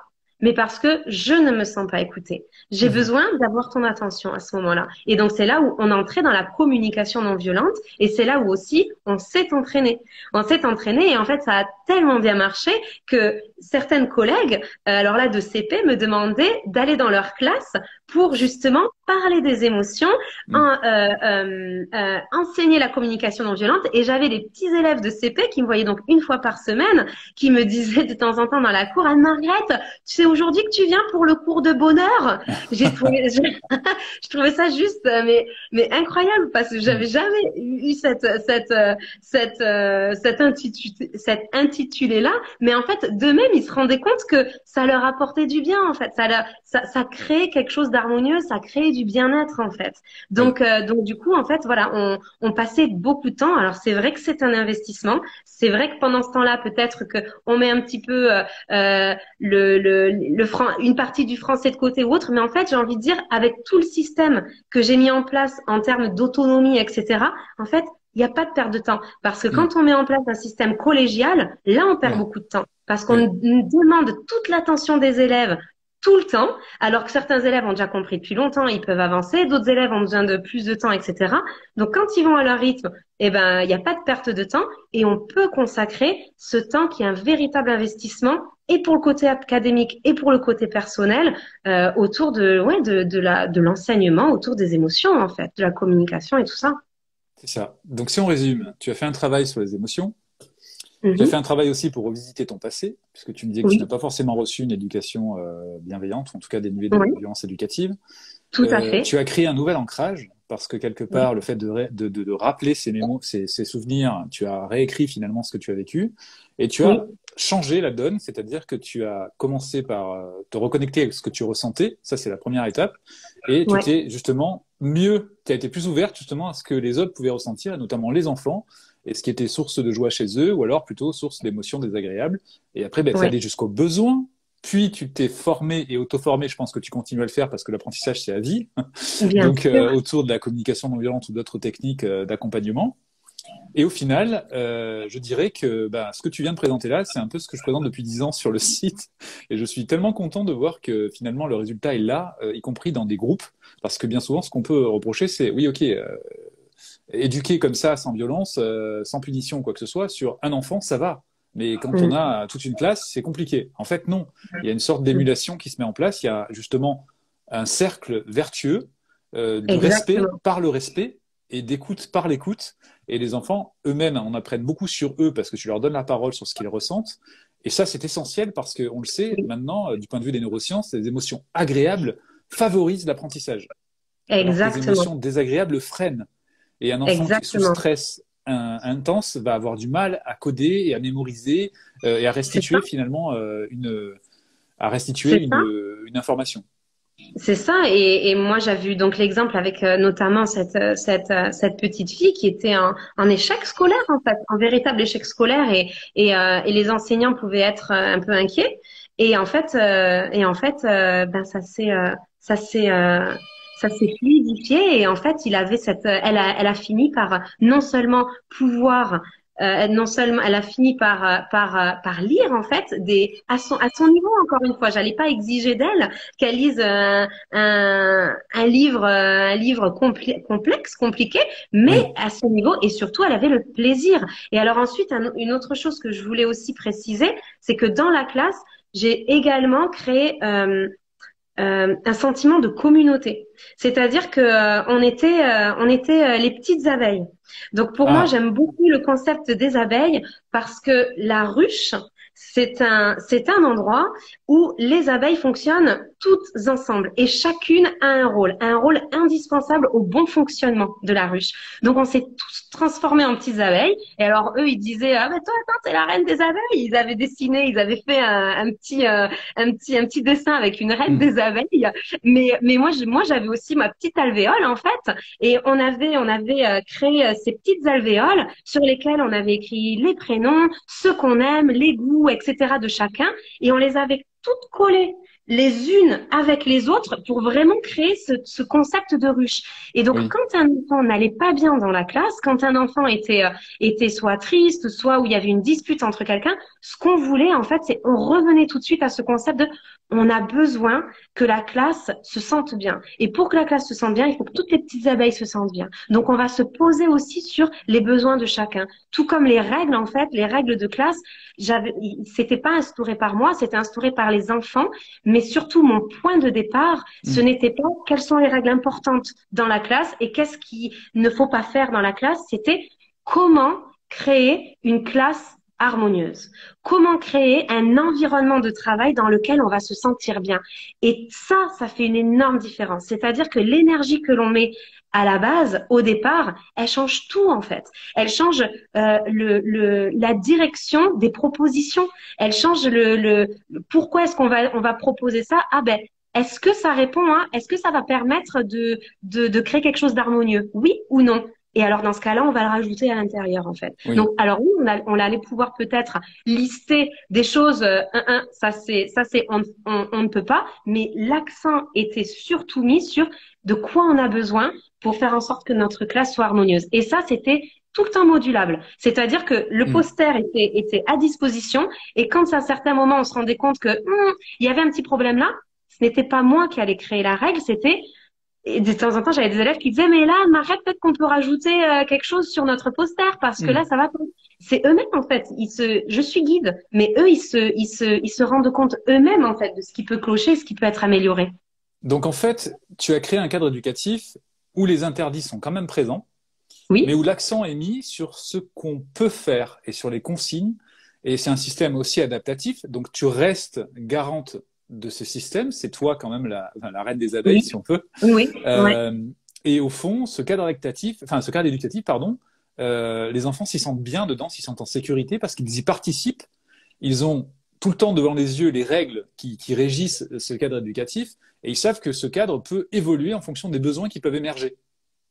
mais parce que je ne me sens pas écoutée. J'ai Mhm. besoin d'avoir ton attention à ce moment-là. Et donc, c'est là où on est entré dans la communication non violente et c'est là où aussi on s'est entraîné. On s'est entraîné et en fait, ça a tellement bien marché que certaines collègues, alors là, de CP, me demandaient d'aller dans leur classe pour justement parler des émotions, Mhm. enseigner la communication non violente. Et j'avais des petits élèves de CP qui me voyaient donc une fois par semaine, qui me disaient de temps en temps dans la cour, Anne-Margrethe, tu sais aujourd'hui que tu viens pour le cours de bonheur. J'ai trouvé, je trouvais ça juste, mais incroyable parce que j'avais Mhm. jamais eu cet intitulé-là. Mais en fait, d'eux-mêmes, ils se rendaient compte que ça leur apportait du bien, en fait. Ça créait quelque chose d'harmonieux, ça créait du bien-être, en fait. Oui, Donc du coup, en fait, voilà, on passait beaucoup de temps. Alors, c'est vrai que c'est un investissement. C'est vrai que pendant ce temps-là, peut-être que on met un petit peu une partie du français de côté ou autre. Mais en fait, j'ai envie de dire, avec tout le système que j'ai mis en place en termes d'autonomie, etc., en fait, il n'y a pas de perte de temps. Parce que Mhm. quand on met en place un système collégial, là, on perd Oui, beaucoup de temps. Parce qu'on oui, demande toute l'attention des élèves tout le temps, alors que certains élèves ont déjà compris depuis longtemps, ils peuvent avancer, d'autres élèves ont besoin de plus de temps, etc. Donc, quand ils vont à leur rythme, eh ben, il n'y a pas de perte de temps et on peut consacrer ce temps qui est un véritable investissement et pour le côté académique et pour le côté personnel autour de l'enseignement, autour des émotions en fait, de la communication et tout ça. c'est ça. Donc si on résume, tu as fait un travail sur les émotions, tu as fait Mhm. un travail aussi pour revisiter ton passé, puisque tu me disais que tu n'as Oui, pas forcément reçu une éducation bienveillante, en tout cas dénuée de oui, violence éducative. tout à Tu fait. as créé un nouvel ancrage, parce que quelque Oui, part, le fait de rappeler ces mémos, ces souvenirs, tu as réécrit finalement ce que tu as vécu, et tu oui, as changé la donne, c'est-à-dire que tu as commencé par te reconnecter avec ce que tu ressentais, ça c'est la première étape, et tu ouais, t'es justement tu as été plus ouverte justement à ce que les autres pouvaient ressentir, et notamment les enfants, et ce qui était source de joie chez eux, ou alors plutôt source d'émotions désagréables. Et après, ben, tu es ouais, allé jusqu'au besoin, puis tu t'es formé et auto-formé, je pense que tu continues à le faire parce que l'apprentissage, c'est à vie, bien donc sûr. autour de la communication non violente ou d'autres techniques d'accompagnement. Et au final, je dirais que bah, ce que tu viens de présenter là, c'est un peu ce que je présente depuis 10 ans sur le site. Et je suis tellement content de voir que finalement le résultat est là, y compris dans des groupes. Parce que bien souvent, ce qu'on peut reprocher, c'est oui, ok, éduquer comme ça, sans violence, sans punition, quoi que ce soit, sur un enfant, ça va. Mais quand on Mm. a toute une classe, c'est compliqué. En fait, non. Il y a une sorte d'émulation qui se met en place. Il y a justement un cercle vertueux de respect Exactement. par le respect et d'écoute par l'écoute. Et les enfants eux-mêmes en apprennent beaucoup sur eux parce que tu leur donnes la parole sur ce qu'ils ressentent. Et ça, c'est essentiel parce qu'on le sait Oui, maintenant, du point de vue des neurosciences, les émotions agréables favorisent l'apprentissage, alors que les exactement. émotions désagréables freinent. Et un enfant qui est sous Exactement. stress intense va avoir du mal à coder et à mémoriser et à C'est ça. restituer finalement à restituer C'est ça. une information. C'est ça, et moi j'avais eu donc l'exemple avec notamment cette petite fille qui était en échec scolaire en fait, un véritable échec scolaire et les enseignants pouvaient être un peu inquiets et en fait ben ça s'est fluidifié et en fait il avait elle a fini par non seulement pouvoir non seulement elle a fini par lire en fait à son niveau encore une fois j'allais pas exiger d'elle qu'elle lise un livre complexe, compliqué, mais Oui. à ce niveau, et surtout, elle avait le plaisir. Et alors ensuite, une autre chose que je voulais aussi préciser, c'est que dans la classe, j'ai également créé un sentiment de communauté. C'est-à-dire que on était les petites abeilles. Donc pour moi, Ah, j'aime beaucoup le concept des abeilles parce que la ruche, c'est un endroit où les abeilles fonctionnent toutes ensemble et chacune a un rôle indispensable au bon fonctionnement de la ruche. Donc on s'est tous transformés en petites abeilles. Et alors eux, ils disaient ah ben toi, attends, t'es la reine des abeilles. Ils avaient dessiné, ils avaient fait un petit dessin avec une reine hmm, des abeilles. Mais moi, j'avais aussi ma petite alvéole, en fait. Et on avait créé ces petites alvéoles sur lesquelles on avait écrit les prénoms, ce qu'on aime, les goûts, etc. de chacun. Et on les avait toutes collées les unes avec les autres pour vraiment créer ce concept de ruche. Et donc, Oui. quand un enfant n'allait pas bien dans la classe, quand un enfant était soit triste, soit où il y avait une dispute entre quelqu'un, ce qu'on voulait, en fait, c'est on revenait tout de suite à ce concept de on a besoin que la classe se sente bien. Et pour que la classe se sente bien, il faut que toutes les petites abeilles se sentent bien. Donc, on va se poser aussi sur les besoins de chacun. Tout comme les règles, en fait, les règles de classe, c'était pas instauré par moi, c'était instauré par les enfants. Mais surtout, mon point de départ, ce Mm. n'était pas quelles sont les règles importantes dans la classe et qu'est-ce qu'il ne faut pas faire dans la classe, c'était comment créer une classe harmonieuse. Comment créer un environnement de travail dans lequel on va se sentir bien. Et ça fait une énorme différence. C'est-à-dire que l'énergie que l'on met à la base, au départ, elle change tout en fait. Elle change la direction des propositions. Elle change pourquoi est-ce qu'on va proposer ça? Ah ben, est-ce que ça répond à, est-ce que ça va permettre de créer quelque chose d'harmonieux? Oui ou non? Et alors, dans ce cas-là, on va le rajouter à l'intérieur, en fait. Donc, Oui. alors oui, on allait pouvoir peut-être lister des choses, on ne peut pas, mais l'accent était surtout mis sur de quoi on a besoin pour faire en sorte que notre classe soit harmonieuse. Et ça, c'était tout le temps modulable. C'est-à-dire que le Mm. poster était à disposition et quand à certains moments on se rendait compte que il y avait un petit problème là, ce n'était pas moi qui allais créer la règle, c'était et de temps en temps j'avais des élèves qui disaient mais là Marie, peut-être qu'on peut rajouter quelque chose sur notre poster parce que là Mm. ça va pas. C'est eux-mêmes en fait. Je suis guide, mais eux ils se rendent compte eux-mêmes en fait de ce qui peut clocher, ce qui peut être amélioré. Donc en fait, tu as créé un cadre éducatif où les interdits sont quand même présents, mais Oui, où l'accent est mis sur ce qu'on peut faire et sur les consignes. Et c'est un système aussi adaptatif, donc tu restes garante de ce système. C'est toi quand même enfin, la reine des abeilles, oui, si on peut. oui, ouais. Euh, et au fond, ce cadre éducatif, pardon, les enfants s'y sentent bien dedans, s'y sentent en sécurité parce qu'ils y participent. Ils ont tout le temps devant les yeux les règles qui régissent ce cadre éducatif et ils savent que ce cadre peut évoluer en fonction des besoins qui peuvent émerger.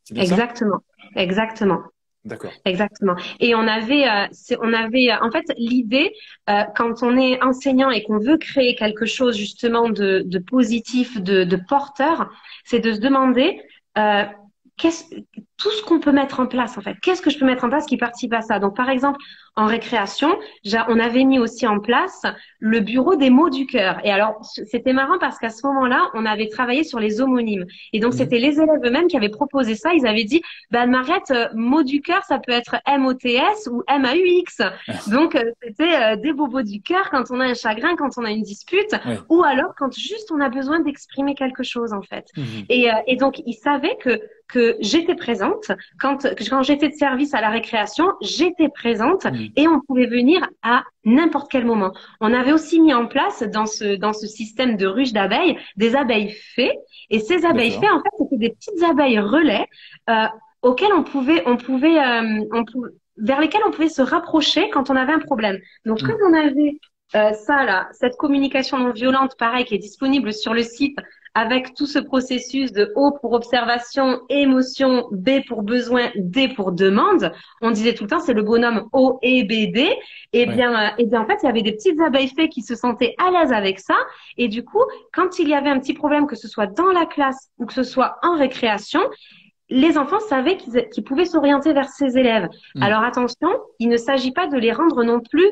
C'est bien ça? Exactement, exactement. D'accord. Exactement. Et en fait, l'idée, quand on est enseignant et qu'on veut créer quelque chose justement de positif, de porteur, c'est de se demander euh, qu'est-ce, tout ce qu'on peut mettre en place en fait. Qu'est-ce que je peux mettre en place qui participe à ça? Donc, par exemple, en récréation, on avait mis aussi en place le bureau des mots du cœur. Et alors, c'était marrant parce qu'à ce moment-là, on avait travaillé sur les homonymes. Et donc, Mhm. c'était les élèves eux-mêmes qui avaient proposé ça. Ils avaient dit ben, Mariette, mot du cœur, ça peut être MOTS ou MAUX. Donc, c'était des bobos du cœur quand on a un chagrin, quand on a une dispute, Oui. ou alors quand juste on a besoin d'exprimer quelque chose, en fait. Mhm. Et donc, ils savaient que j'étais présente. Quand j'étais de service à la récréation, j'étais présente Mhm. et on pouvait venir à n'importe quel moment. On avait aussi mis en place dans ce système de ruche d'abeilles des abeilles fées. Et ces abeilles fées, D'accord. en fait, c'était des petites abeilles relais euh, auxquelles vers lesquelles on pouvait se rapprocher quand on avait un problème. Donc, comme Mhm. on avait ça là, cette communication non violente, pareil, qui est disponible sur le site avec tout ce processus de O pour observation, émotion, B pour besoin, D pour demande. On disait tout le temps, c'est le bonhomme O, E, B, D. Oui. Et bien, en fait, il y avait des petites abeilles fées qui se sentaient à l'aise avec ça. Et du coup, quand il y avait un petit problème, que ce soit dans la classe ou que ce soit en récréation, les enfants savaient qu'ils pouvaient s'orienter vers ces élèves. Mhm. Alors attention, il ne s'agit pas de les rendre non plus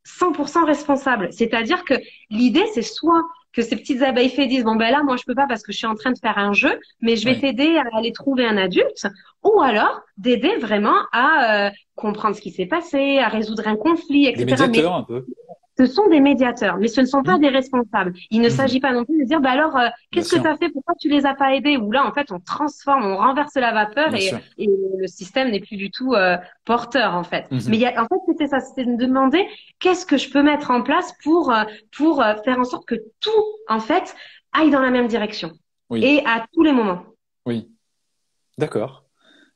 100% responsables. C'est-à-dire que l'idée, c'est soit que ces petites abeilles fées disent, bon ben là, moi je peux pas parce que je suis en train de faire un jeu, mais je vais Oui. t'aider à aller trouver un adulte, ou alors d'aider vraiment à comprendre ce qui s'est passé, à résoudre un conflit, Des etc. Mais médiateurs un peu. ce sont des médiateurs, mais ce ne sont pas Mhm. des responsables. Il ne Mhm. s'agit pas non plus de dire, bah alors, Bien qu'est-ce que tu sûr. as fait? Pourquoi tu les as pas aidés? Ou là, en fait, on transforme, on renverse la vapeur Bien sûr. et le système n'est plus du tout porteur, en fait. Mais Mhm. en fait, c'était ça, c'était de me demander qu'est-ce que je peux mettre en place pour faire en sorte que tout, en fait, aille dans la même direction Oui. et à tous les moments. Oui. D'accord.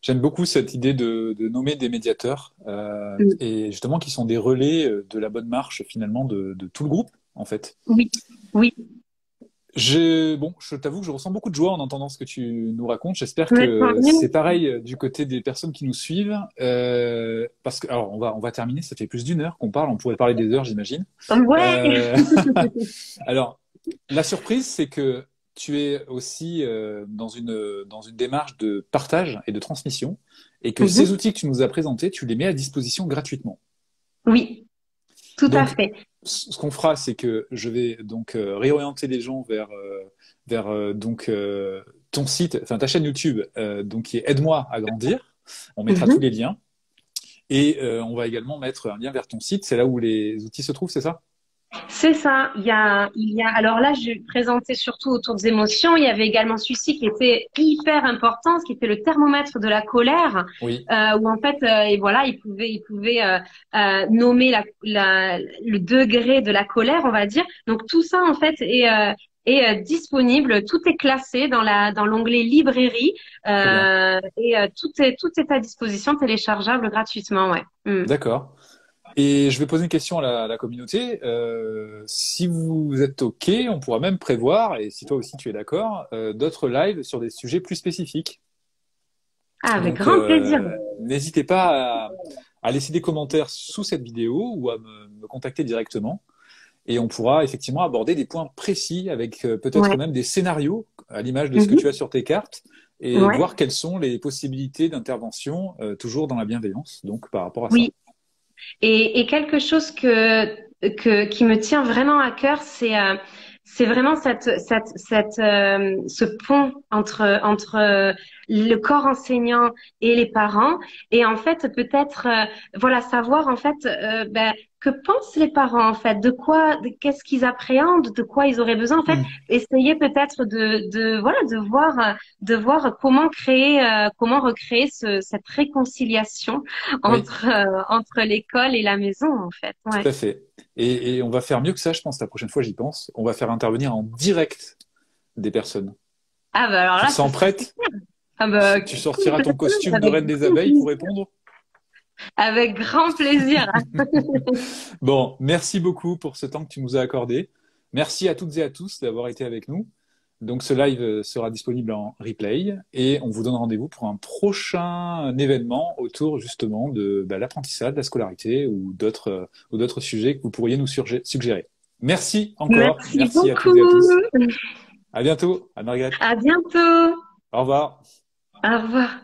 J'aime beaucoup cette idée de nommer des médiateurs Mm. et justement qui sont des relais de la bonne marche finalement de tout le groupe en fait. Oui, oui. Bon, je t'avoue que je ressens beaucoup de joie en entendant ce que tu nous racontes. J'espère Ouais, tant que mieux. c'est pareil du côté des personnes qui nous suivent parce que alors on va terminer. Ça fait plus d'une heure qu'on parle. On pourrait parler des heures, j'imagine. Ouais. Euh, alors La surprise, c'est que tu es aussi dans une démarche de partage et de transmission, et que ces Mhm. outils que tu nous as présentés, tu les mets à disposition gratuitement. Oui, tout à Donc, fait. ce qu'on fera, c'est que je vais donc réorienter les gens vers ton site, enfin ta chaîne YouTube, donc qui est Aide-moi à grandir. On mettra tous Mhm. les liens et on va également mettre un lien vers ton site. C'est là où les outils se trouvent, c'est ça? C'est ça. Alors là, je présentais surtout autour des émotions. Il y avait également celui-ci qui était hyper important, ce qui était le thermomètre de la colère, Oui, où en fait, et voilà, il pouvait nommer le degré de la colère, on va dire. Donc tout ça, en fait, est disponible. Tout est classé dans l'onglet librairie, très bien. tout est à disposition, téléchargeable gratuitement. Ouais. Mm. D'accord. Et je vais poser une question à la communauté. Si vous êtes OK, on pourra même prévoir, et si toi aussi tu es d'accord, d'autres lives sur des sujets plus spécifiques. Ah, avec Donc, grand plaisir. n'hésitez pas à laisser des commentaires sous cette vidéo ou à me contacter directement. Et on pourra effectivement aborder des points précis avec peut-être Ouais. même des scénarios à l'image de ce que tu Mhm. as sur tes cartes et Ouais. voir quelles sont les possibilités d'intervention toujours dans la bienveillance, donc par rapport à ça. Oui. Et quelque chose qui me tient vraiment à cœur, c'est vraiment ce pont entre le corps enseignant et les parents. Et en fait, peut-être, voilà, savoir en fait, que pensent les parents en fait, qu'est-ce qu'ils appréhendent, de quoi ils auraient besoin en fait. Hmm. Essayer peut-être voilà, de voir comment recréer cette réconciliation Oui, entre l'école et la maison, en fait. tout Ouais. à fait. Et on va faire mieux que ça, je pense, la prochaine fois, j'y pense. On va faire intervenir en direct des personnes. Ah bah alors Tu te là, ça sens serait prête? super. Ah bah Tu sortiras ton costume de avec reine des abeilles pour répondre? avec grand plaisir. Bon, merci beaucoup pour ce temps que tu nous as accordé. Merci à toutes et à tous d'avoir été avec nous. Donc ce live sera disponible en replay et on vous donne rendez-vous pour un prochain événement autour justement de l'apprentissage, de la scolarité ou d'autres sujets que vous pourriez nous suggérer. Merci encore, Merci merci à beaucoup. toutes et à tous. À bientôt, à Margaret. À bientôt. Au revoir. Au revoir.